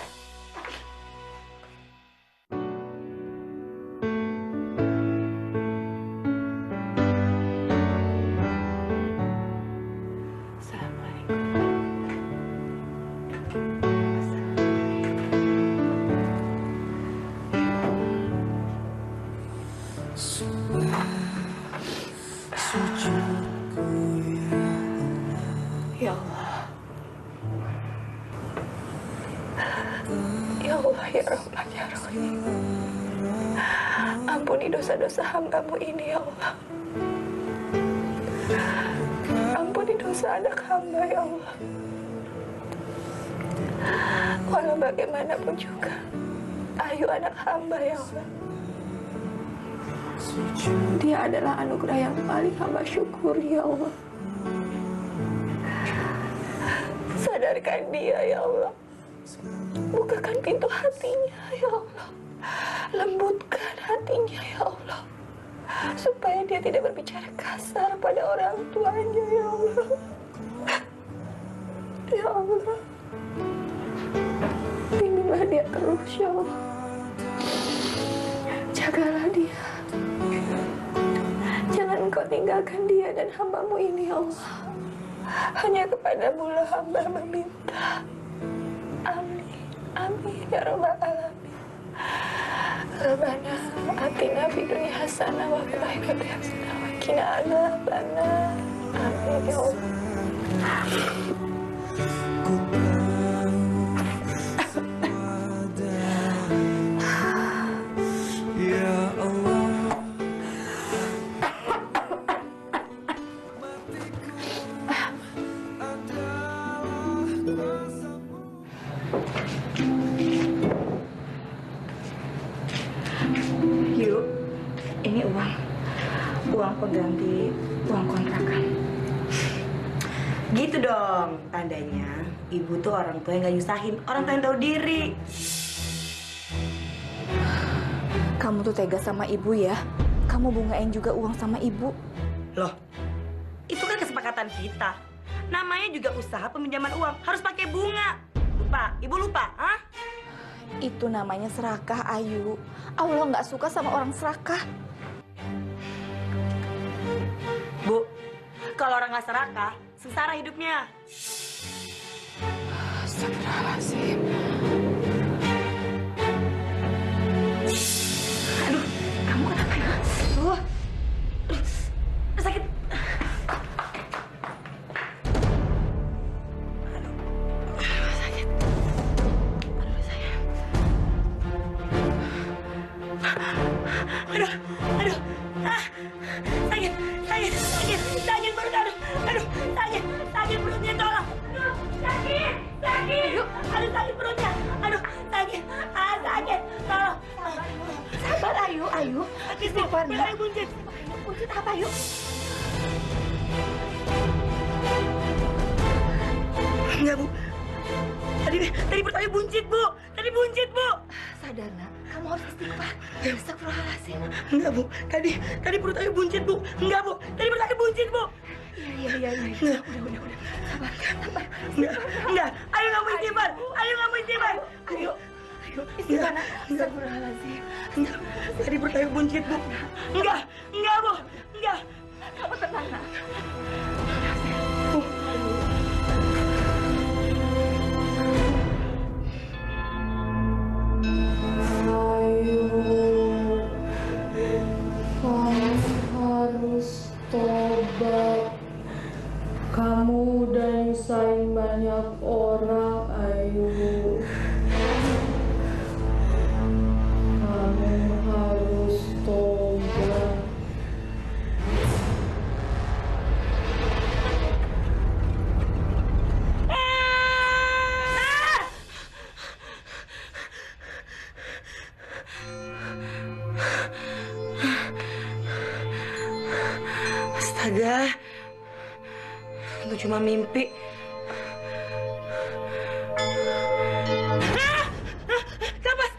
Ya Allah. Ya ya Allah, ya Rahim. Ampuni dosa-dosa hamba-Mu ini, ya Allah. Ampuni dosa anak hamba, ya Allah. Walau bagaimanapun juga, Ayu anak hamba, ya Allah. Dia adalah anugerah yang paling hamba syukuri, ya Allah. Sadarkan dia, ya Allah. Bukakan pintu hatinya, ya Allah. Lembutkan hatinya, ya Allah. Supaya dia tidak berbicara kasar pada orang tuanya, ya Allah. Ya Allah. Bimbinglah dia terus, ya Allah. Jagalah dia. Jangan Engkau tinggalkan dia dan hamba-Mu ini, ya Allah. Hanya kepadamu lah hamba meminta. Amin. Amin. Ya Rabbal Alamin. Rabbana atina fid dunya hasanah wa fil akhirati hasanah wa qina adzabannar. Amin ya Allah. Ya Allah. Yuk, ini uang pengganti uang kontrakan. Gitu dong, tandanya ibu tuh orang tua yang gak nyusahin, orang tua yang tahu diri. Kamu tuh tega sama ibu ya. Kamu bungain juga uang sama ibu. Loh, itu kan kesepakatan kita. Namanya juga usaha peminjaman uang, harus pakai bunga. Lupa, ibu lupa, ah? Itu namanya serakah, Ayu. Allah nggak suka sama orang serakah. Bu, kalau orang nggak serakah, sengsara hidupnya. Astagfirullahaladzim. Aduh, kamu kenapa ya? Aduh, sakit. Aduh, sakit. Aduh, sayang. Aduh, aduh, ah, sakit, sakit, sakit, sakit perut, aduh, sakit perutnya, tolong. Aduh, sakit, aduh, sakit perutnya, aduh, sakit, sakit, tolong. Sabar, Ayu. Sabar, nak. Buncit. Buncit apa, Ayu? Enggak, Bu. Tadi perut Ayu buncit, Bu. Tadi buncit, Bu. Sadar, nak. Kamu harus istighfar. Astagfirullahaladzim. Enggak, Bu. Tadi perut Ayu buncit, Bu. Enggak, Bu. Tadi perut Ayu buncit, Bu. Iya. Enggak. Udah. Sabar. Enggak. Ayu nggak mau istighfar. Ayu. Istighfar, nak. Astagfirullahaladzim. Enggak. Tadi perut Ayu buncit, Bu. Enggak, Bu. Enggak. Kamu tenang, nak. Harus tobat. Kamu udah nyusahin banyak orang, Ayu. Kamu harus tobat. Astaga, itu cuma mimpi. Kapas.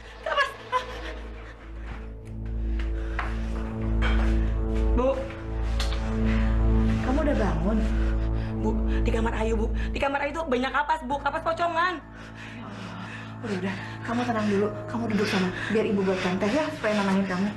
Bu, Kamu udah bangun? Bu, di kamar Ayu, Bu. Di kamar Ayu tuh banyak kapas, Bu. Kapas pocongan. Udah. Kamu tenang dulu. Kamu duduk sana. Biar ibu buatkan teh ya, supaya nenangin kamu.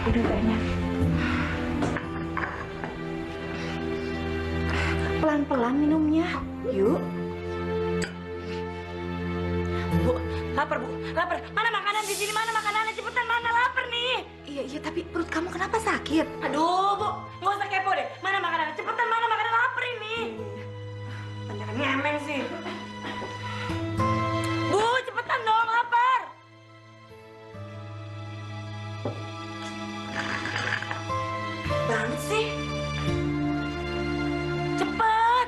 Udah tehnya. minumnya. Yuk. Bu, lapar Bu, lapar. Mana makanan di sini? Mana makanannya? Cepetan, mana lapar nih? Iya, tapi perut kamu kenapa sakit? Aduh, Bu, nggak usah kepo deh. Mana makanannya? Cepetan, mana makanan lapar ini? Banyak ngemeng sih. Bu, cepetan dong, lapar. Banget sih. Cepet.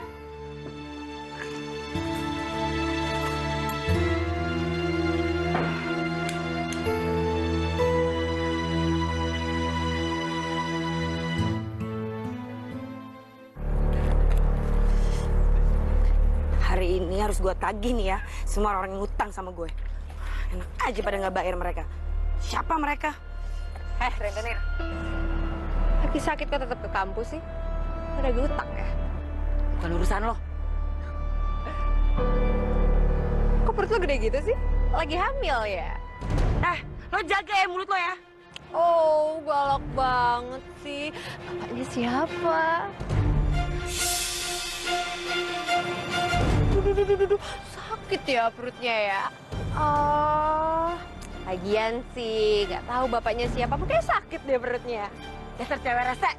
Hari ini harus gue tagih nih ya, semua orang yang ngutang sama gue. Enak aja pada nggak bayar mereka. Siapa mereka? Rentenir. Lagi sakit kok tetap ke kampus sih? Ada utang ya? Bukan urusan lo. Kok perut lo gede gitu sih? Lagi hamil ya? Lo jaga ya mulut lo ya. Oh, galak banget sih. Bapaknya siapa? Duh, sakit ya perutnya ya? Oh, lagian sih, nggak tahu bapaknya siapa, mungkin sakit deh perutnya. Dasar cewek rese.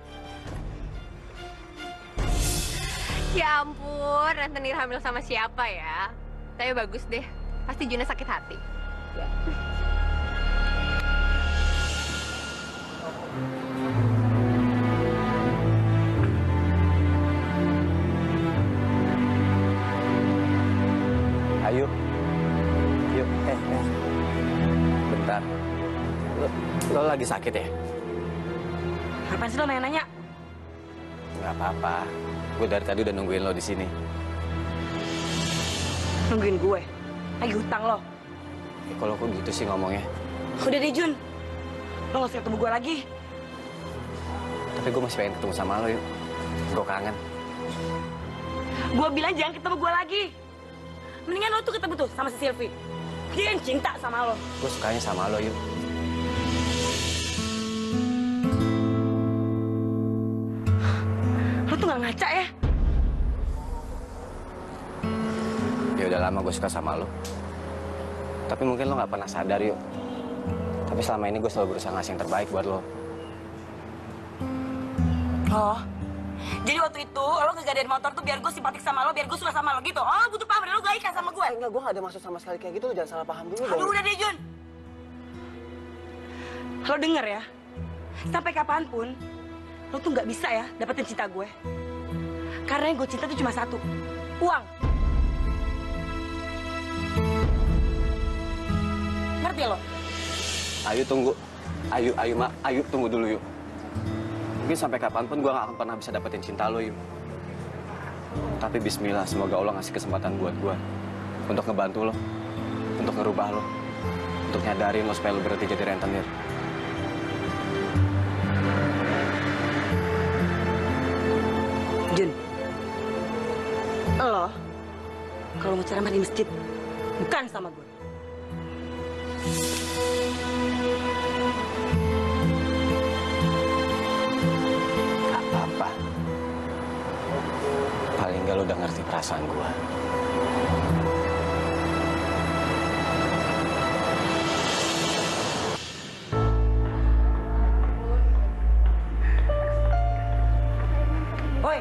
Ya ampun, Rentenir hamil sama siapa ya? Tapi bagus deh, pasti Juna sakit hati. Ya. Ayo. Yuk, bentar. Lo lagi sakit ya? Kapan sih lo nanya-nanya? Nggak apa-apa. Gue dari tadi udah nungguin lo di sini. Nungguin gue? Lagi hutang lo? Kalau kok gitu sih ngomongnya. Udah deh Jun, lo nggak usah ketemu gue lagi. Tapi gue masih pengen ketemu sama lo yuk. Gue kangen. Gue bilang jangan ketemu gue lagi. Mendingan lo tuh ketemu tuh sama si Silvi. Dia yang cinta sama lo. Gue sukanya sama lo yuk. Lo tuh nggak ngaca ya? Ya udah lama gue suka sama lo. Tapi mungkin lo nggak pernah sadar yuk. Tapi selama ini gue selalu berusaha ngasih yang terbaik buat lo. Oh, jadi waktu itu lo kegadein motor tuh biar gue simpatik sama lo, biar gue suka sama lo gitu. Oh, lo butuh paham dan lo gak ikhlas sama gue. Enggak, gue gak ada maksud sama sekali kayak gitu. Lo jangan salah paham dulu. Aduh, udah deh Jun. Lo denger ya, sampai kapanpun lo tuh nggak bisa ya dapetin cinta gue. Karena yang gue cinta tuh cuma satu, uang. Ngerti lo? Ayu tunggu. Ayu tunggu dulu yuk. Mungkin sampai kapanpun gue gak akan pernah bisa dapetin cinta lo yuk. Tapi bismillah, semoga Allah ngasih kesempatan buat gue. Untuk ngebantu lo. Untuk ngerubah lo. Untuk nyadarin lo supaya lo berhenti jadi rentenir. Jun, lo kalau mau ceramah di masjid, bukan sama gue. Gak apa-apa. Paling gak lo udah ngerti perasaan gue. Woi,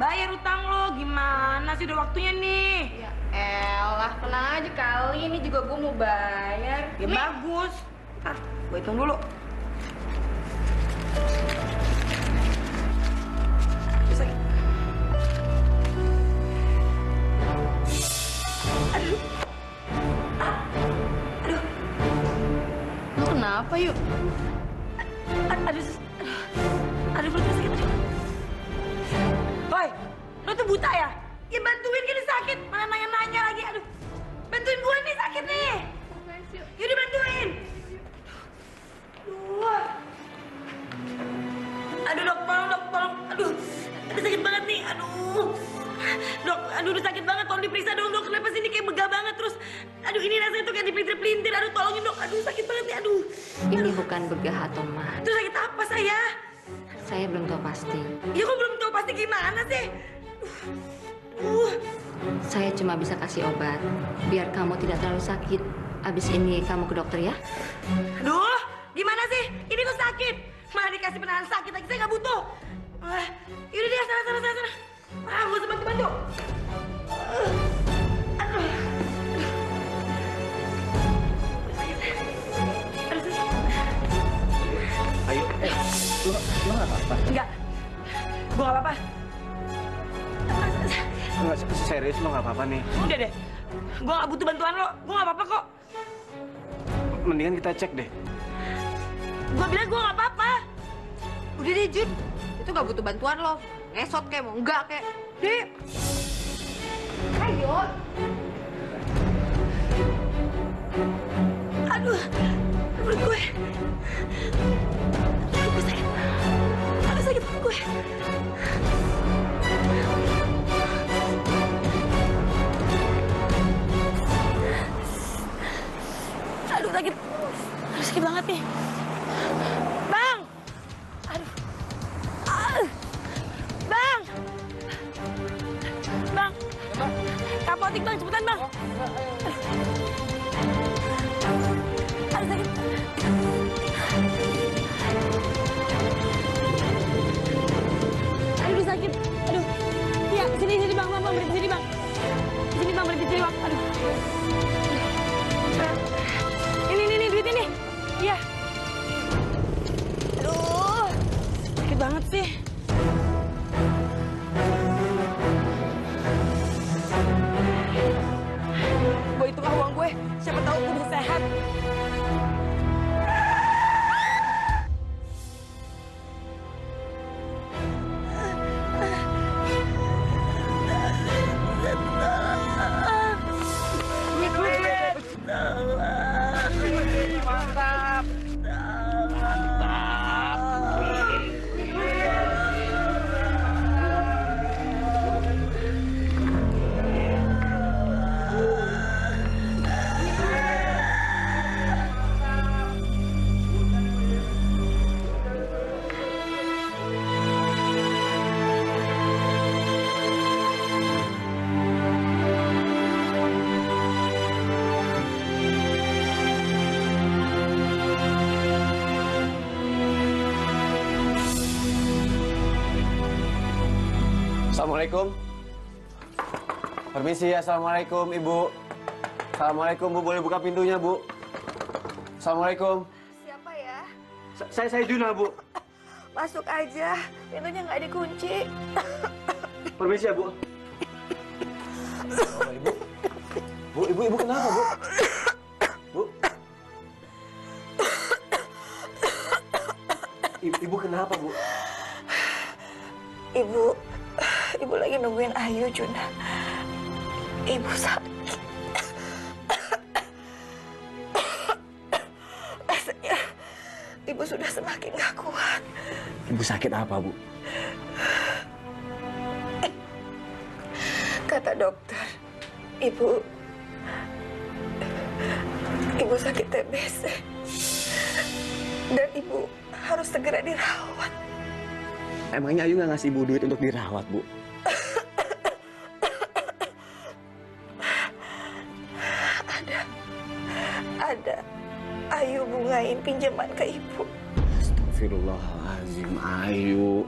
bayar utang lo. Gimana sih, udah waktunya nih. Ya elah, tenang aja kali. Ini juga gue mau bayar. Ya bagus. Gue hitung dulu. Bisa. Aduh. Aduh. Lo kenapa yuk? Aduh, perutnya sakit. Woi, lo tuh buta ya? Ya bantuin gini sakit, mana nanya-nanya lagi. Aduh, bantuin gue nih, sakit nih. Yaudah bantuin. Aduh dok, tolong. Aduh sakit banget nih, aduh. Dok, udah sakit banget, tolong diperiksa dong dok. Kenapa sih ini kayak begah banget terus? Aduh, ini rasanya tuh kayak dipelintir-pelintir. Aduh, tolongin dok, aduh sakit banget nih, aduh. Ini bukan begah atau mah. Terus sakit apa saya? Saya belum tahu pasti. Ya kok belum tahu pasti gimana sih? Saya cuma bisa kasih obat, biar kamu tidak terlalu sakit. Abis ini kamu ke dokter ya. Aduh, gimana sih? Ini tuh sakit. Malah dikasih penahan sakit lagi, saya nggak butuh. Yaudah deh, sana. Gue usah bantu. Aduh. Ayo, lu nggak apa-apa? Enggak, gue nggak apa-apa. Nggak, serius lu nggak apa-apa nih? Udah deh, gue nggak butuh bantuan lo. Gue nggak apa-apa kok. Mendingan kita cek deh. Gue bilang gue nggak apa-apa. Udah deh, Jun. Itu nggak butuh bantuan lo. Ngesot kayak mau enggak kayak. Deh. Ayo. Aduh, perut gue. Gue sakit. Aduh, sakit perut gue. Aduh, sakit. Aduh, sakit banget nih. Bang! Aduh. Bang! Bang! Kapotik, Bang. Cepetan, Bang. Aduh, sakit. Aduh, sakit. Aduh. Iya, sini, Bang. Berhenti sini, Bang. Sini, Bang. Berhenti sini, Bang. Aduh. Ini, duit ini. Iya. Aduh. Sakit banget sih. Gue hitunglah uang gue. Siapa tahu gue bisa sehat. Mantap. Assalamualaikum. Permisi ya, assalamualaikum Ibu. Assalamualaikum Bu, boleh buka pintunya Bu? Assalamualaikum. Siapa ya? Saya Juna Bu. Masuk aja, pintunya nggak dikunci. Permisi ya Bu. Oh, Ibu kenapa Bu? Bu. Ibu kenapa Bu? Ibu lagi nungguin Ayu, Juna. Ibu sakit. Rasanya Ibu sudah semakin gak kuat. Ibu sakit apa Bu? Kata dokter, Ibu sakit TBC. Dan Ibu harus segera dirawat. Emangnya Ayu nggak ngasih Ibu duit untuk dirawat Bu? Ada. Ayu bungain pinjaman ke Ibu. Astagfirullahaladzim, Ayu.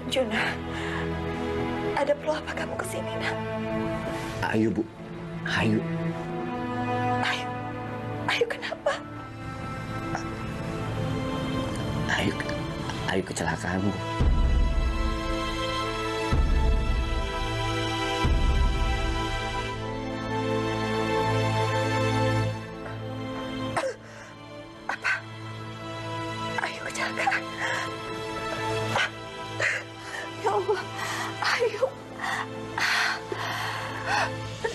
Juna, ada perlu apa kamu kesini, nak? Ayu Bu, Ayu. Ayu kenapa? Ayu kecelakaan Bu. Ayu kecelakaan. Ya Allah, Ayu.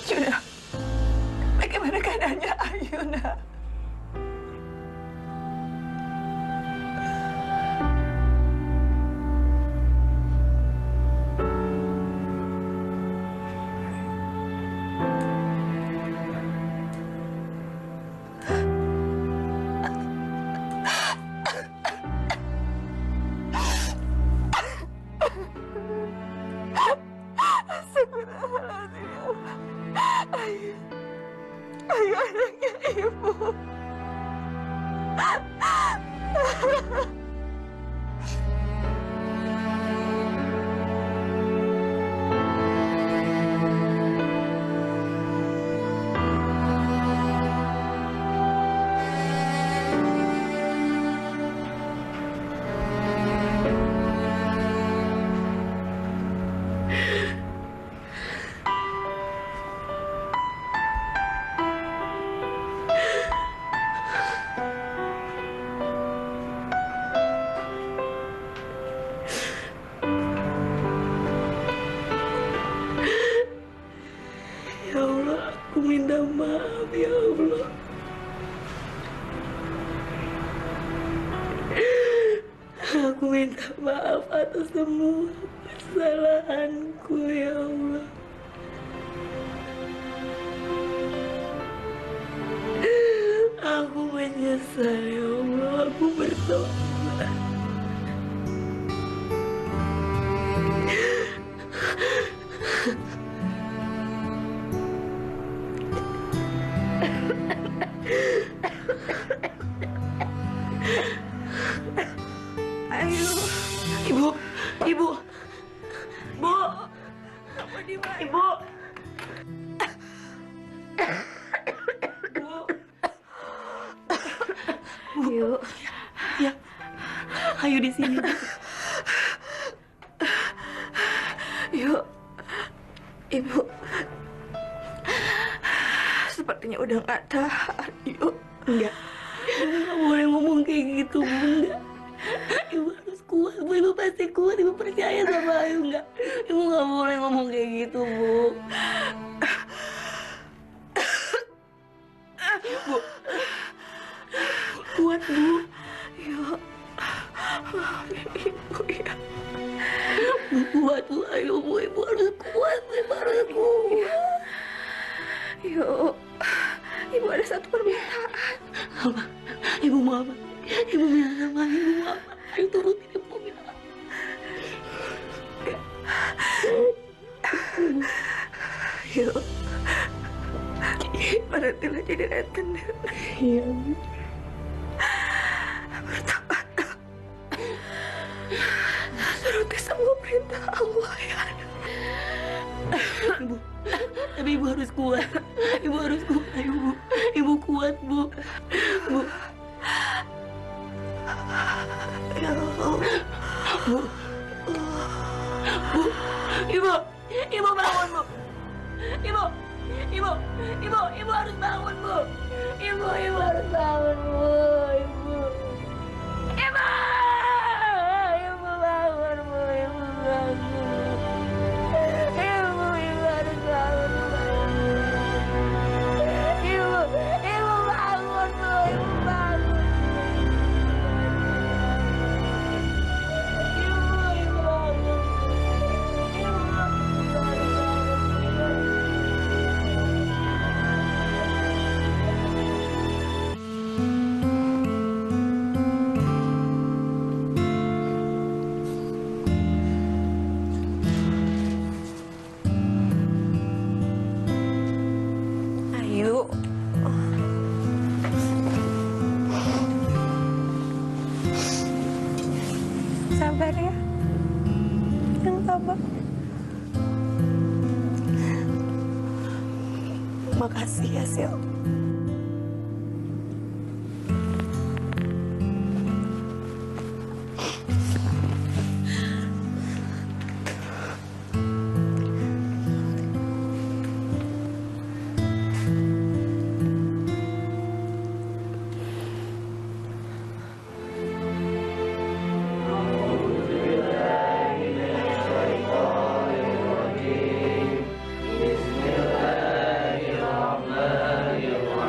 Juna, bagaimana keadaannya Ayu, nak? Ayu anaknya ibu. Ya Allah, aku minta maaf ya Allah. Aku minta maaf atas semua kesalahanku ya Allah. Aku menyesal ya Allah, aku bertobat. Ayu. Ibu, ibu, bu, apa di mana? Ibu, Ayu. ya, Ayu di sini. Yuk. Ibu. Sepertinya udah nggak tahan. Yuk. Enggak, ibu nggak boleh ngomong kayak gitu, Bu. Enggak. Ibu harus kuat, Bu. Ibu pasti kuat. Ibu percaya sama Ayu, enggak? Ibu nggak boleh ngomong kayak gitu, Bu. Bu, kuat, Bu. Yuk. Ibu ya. Bu, kuat, Bu. Ayo, Bu. Ibu harus kuat, Bu. Ibu harus kuat. Yuk. Ibu ada satu permintaan. Apa? Ibu mau apa? Ibu bilang sama Ibu mau apa? Ayo turutin Ibu bilang. Yuk. Berhentilah jadi rentenir. Iya, Bu. Bertobat. Turuti semua perintah Allah ya. Ibu, tapi Ibu harus kuat. Ibu harus kuat, ayo Bu. Ibu kuat, Bu. Bu. Ya Allah. Bu. Bu. Ibu. Ibu bangun, Bu. Ibu. Ibu. Ibu harus bangun, Bu. Ibu harus bangun, Bu. Ibu. Ibu. Ibu bangun, Bu. Ibu bangun. Ibu harus bangun, Bu. Ibu bangun, Bu. Ibu bangun. Ayu. Sabar ya. Yang sabar. Makasih ya, Sil. Bismillahirrahmanirrahim.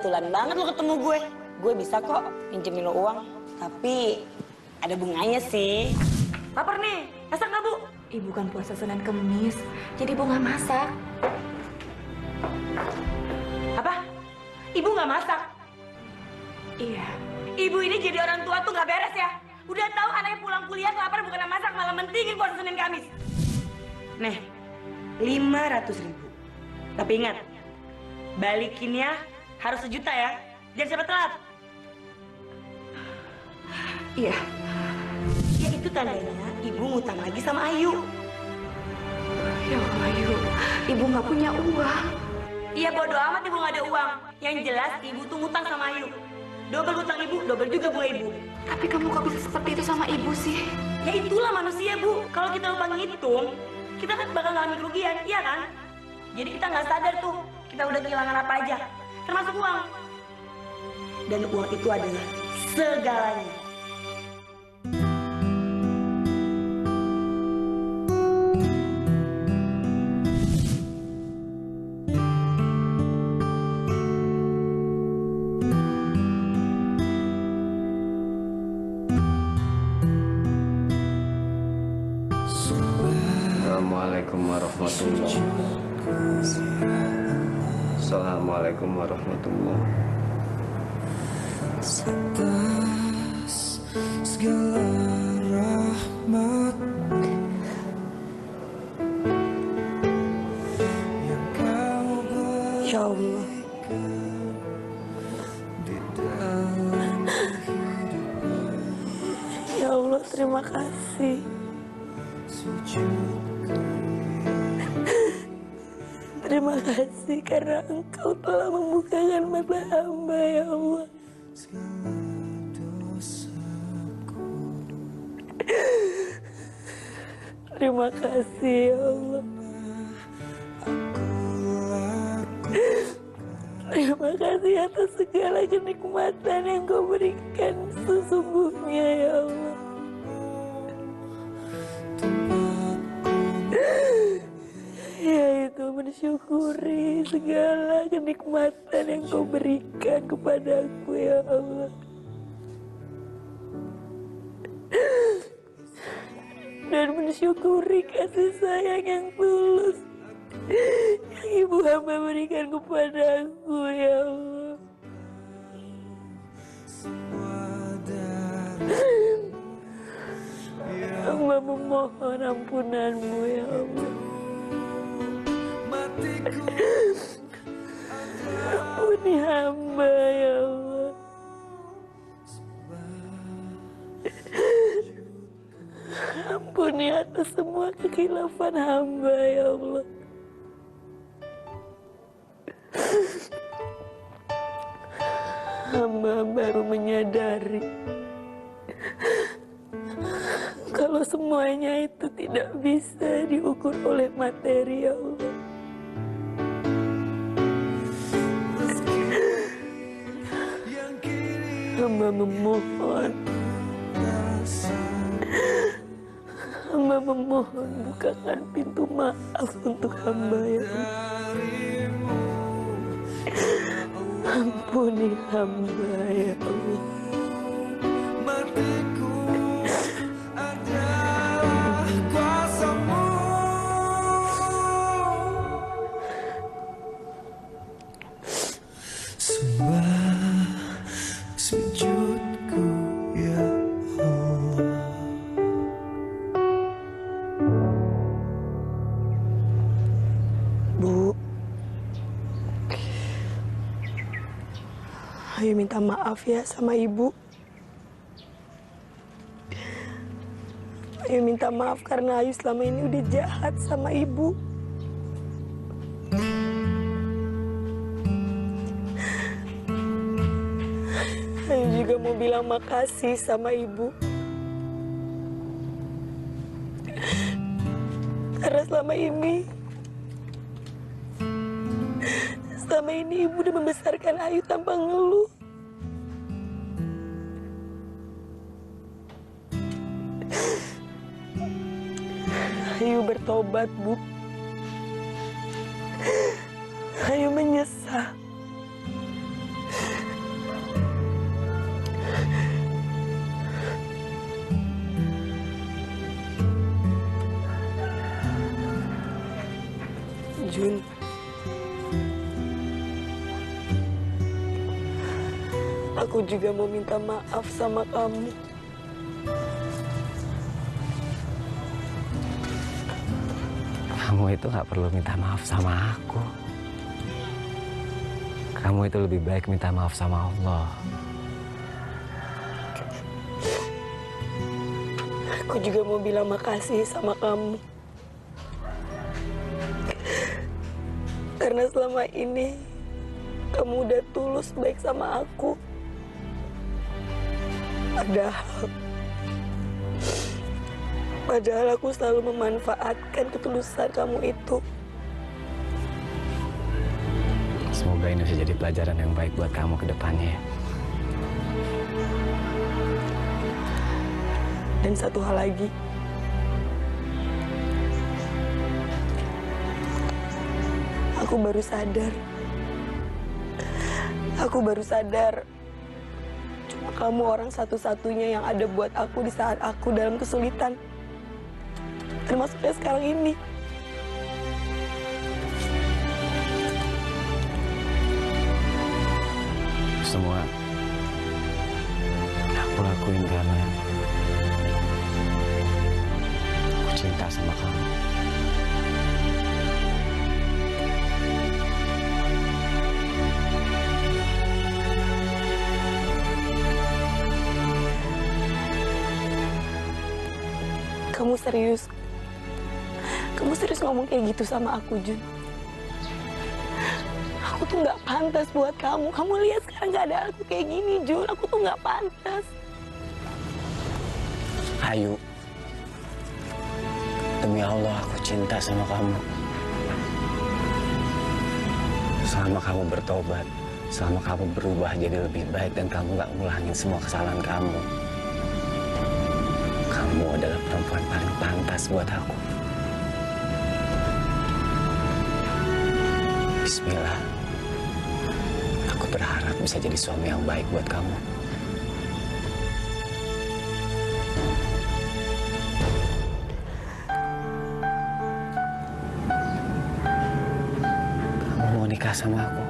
kebetulan banget lo ketemu gue. Gue bisa kok pinjemin lo uang, tapi ada bunganya sih. Lapar nih, masak nggak Bu? Ibu kan puasa Senin Kemis, jadi Ibu nggak masak. Apa? Ibu nggak masak? Iya. Ibu ini jadi orang tua tuh nggak beres ya. Udah tahu anaknya pulang kuliah lapar bukan masak, malah mentingin puasa Senin Kamis. Nih, 500.000. Tapi ingat, balikinnya harus 1 juta ya. Jangan sampai telat. Iya. Ya itu tandanya ibu ngutang lagi sama Ayu. Ya Allah, Ayu. Ibu nggak punya uang. Iya bodo amat ibu nggak ada uang. Yang jelas ibu tuh ngutang sama Ayu. Double hutang ibu, double juga bunga ibu. Tapi kamu kok bisa seperti itu sama ibu sih? Ya itulah manusia Bu. Kalau kita lupa ngitung, kita kan bakal ngalamin kerugian, iya kan? Jadi kita nggak sadar tuh, kita udah kehilangan apa aja, termasuk uang. Dan uang itu adalah segalanya. Assalamualaikum warahmatullahi wabarakatuh. Assalamualaikum warahmatullahi Atas segala rahmat yang kau berikan. Ya Allah. Ya Allah, terima kasih. Terima kasih karena Engkau telah membukakan mata hamba, ya Allah. Terima kasih, ya Allah. Terima kasih atas segala kenikmatan yang Kau berikan sesungguhnya, ya Allah. Yaitu mensyukuri segala kenikmatan yang Kau berikan kepadaku, ya Allah. Dan mensyukuri kasih sayang yang tulus yang Ibu hamba berikan kepadaku, ya Allah. Hamba memohon ampunan-Mu, ya Allah. Ampuni hamba, ya Allah. Ampuni atas semua kekhilafan hamba, ya Allah. Hamba baru menyadari kalau semuanya itu tidak bisa diukur oleh materi, ya Allah. Hamba memohon, hamba memohon bukakan pintu maaf untuk hamba, ya Allah. Ampuni hamba, ya Allah. Matiku adalah kuasa-Mu. Sembah sujudku, ya Allah. Bu, Ayu minta maaf ya sama Ibu. Ayu minta maaf karena Ayu selama ini udah jahat sama Ibu. Ayu juga mau bilang makasih sama Ibu. Karena selama ini Ibu udah membesarkan Ayu tanpa ngeluh. Ayu bertobat, Bu. Ayu menyesal. Jun. Aku juga mau minta maaf sama kamu. Kamu itu nggak perlu minta maaf sama aku. Kamu itu lebih baik minta maaf sama Allah. Aku juga mau bilang makasih sama kamu. Karena selama ini kamu udah tulus baik sama aku. Padahal aku selalu memanfaatkan ketulusan kamu itu. Semoga ini bisa jadi pelajaran yang baik buat kamu ke depannya. Dan satu hal lagi. Aku baru sadar. Cuma kamu orang satu-satunya yang ada buat aku di saat aku dalam kesulitan. Termasuknya sekarang ini. Semua aku lakuin karena aku cinta sama kamu. Kamu serius? Kamu serius ngomong kayak gitu sama aku, Jun? Aku tuh nggak pantas buat kamu. Kamu lihat sekarang keadaan aku kayak gini, Jun. Aku tuh nggak pantas. Ayu, demi Allah aku cinta sama kamu. Selama kamu bertobat, selama kamu berubah jadi lebih baik dan kamu nggak ngulangin semua kesalahan kamu, kamu adalah perempuan paling pantas buat aku. Bismillah. Aku berharap bisa jadi suami yang baik buat kamu. Kamu mau nikah sama aku?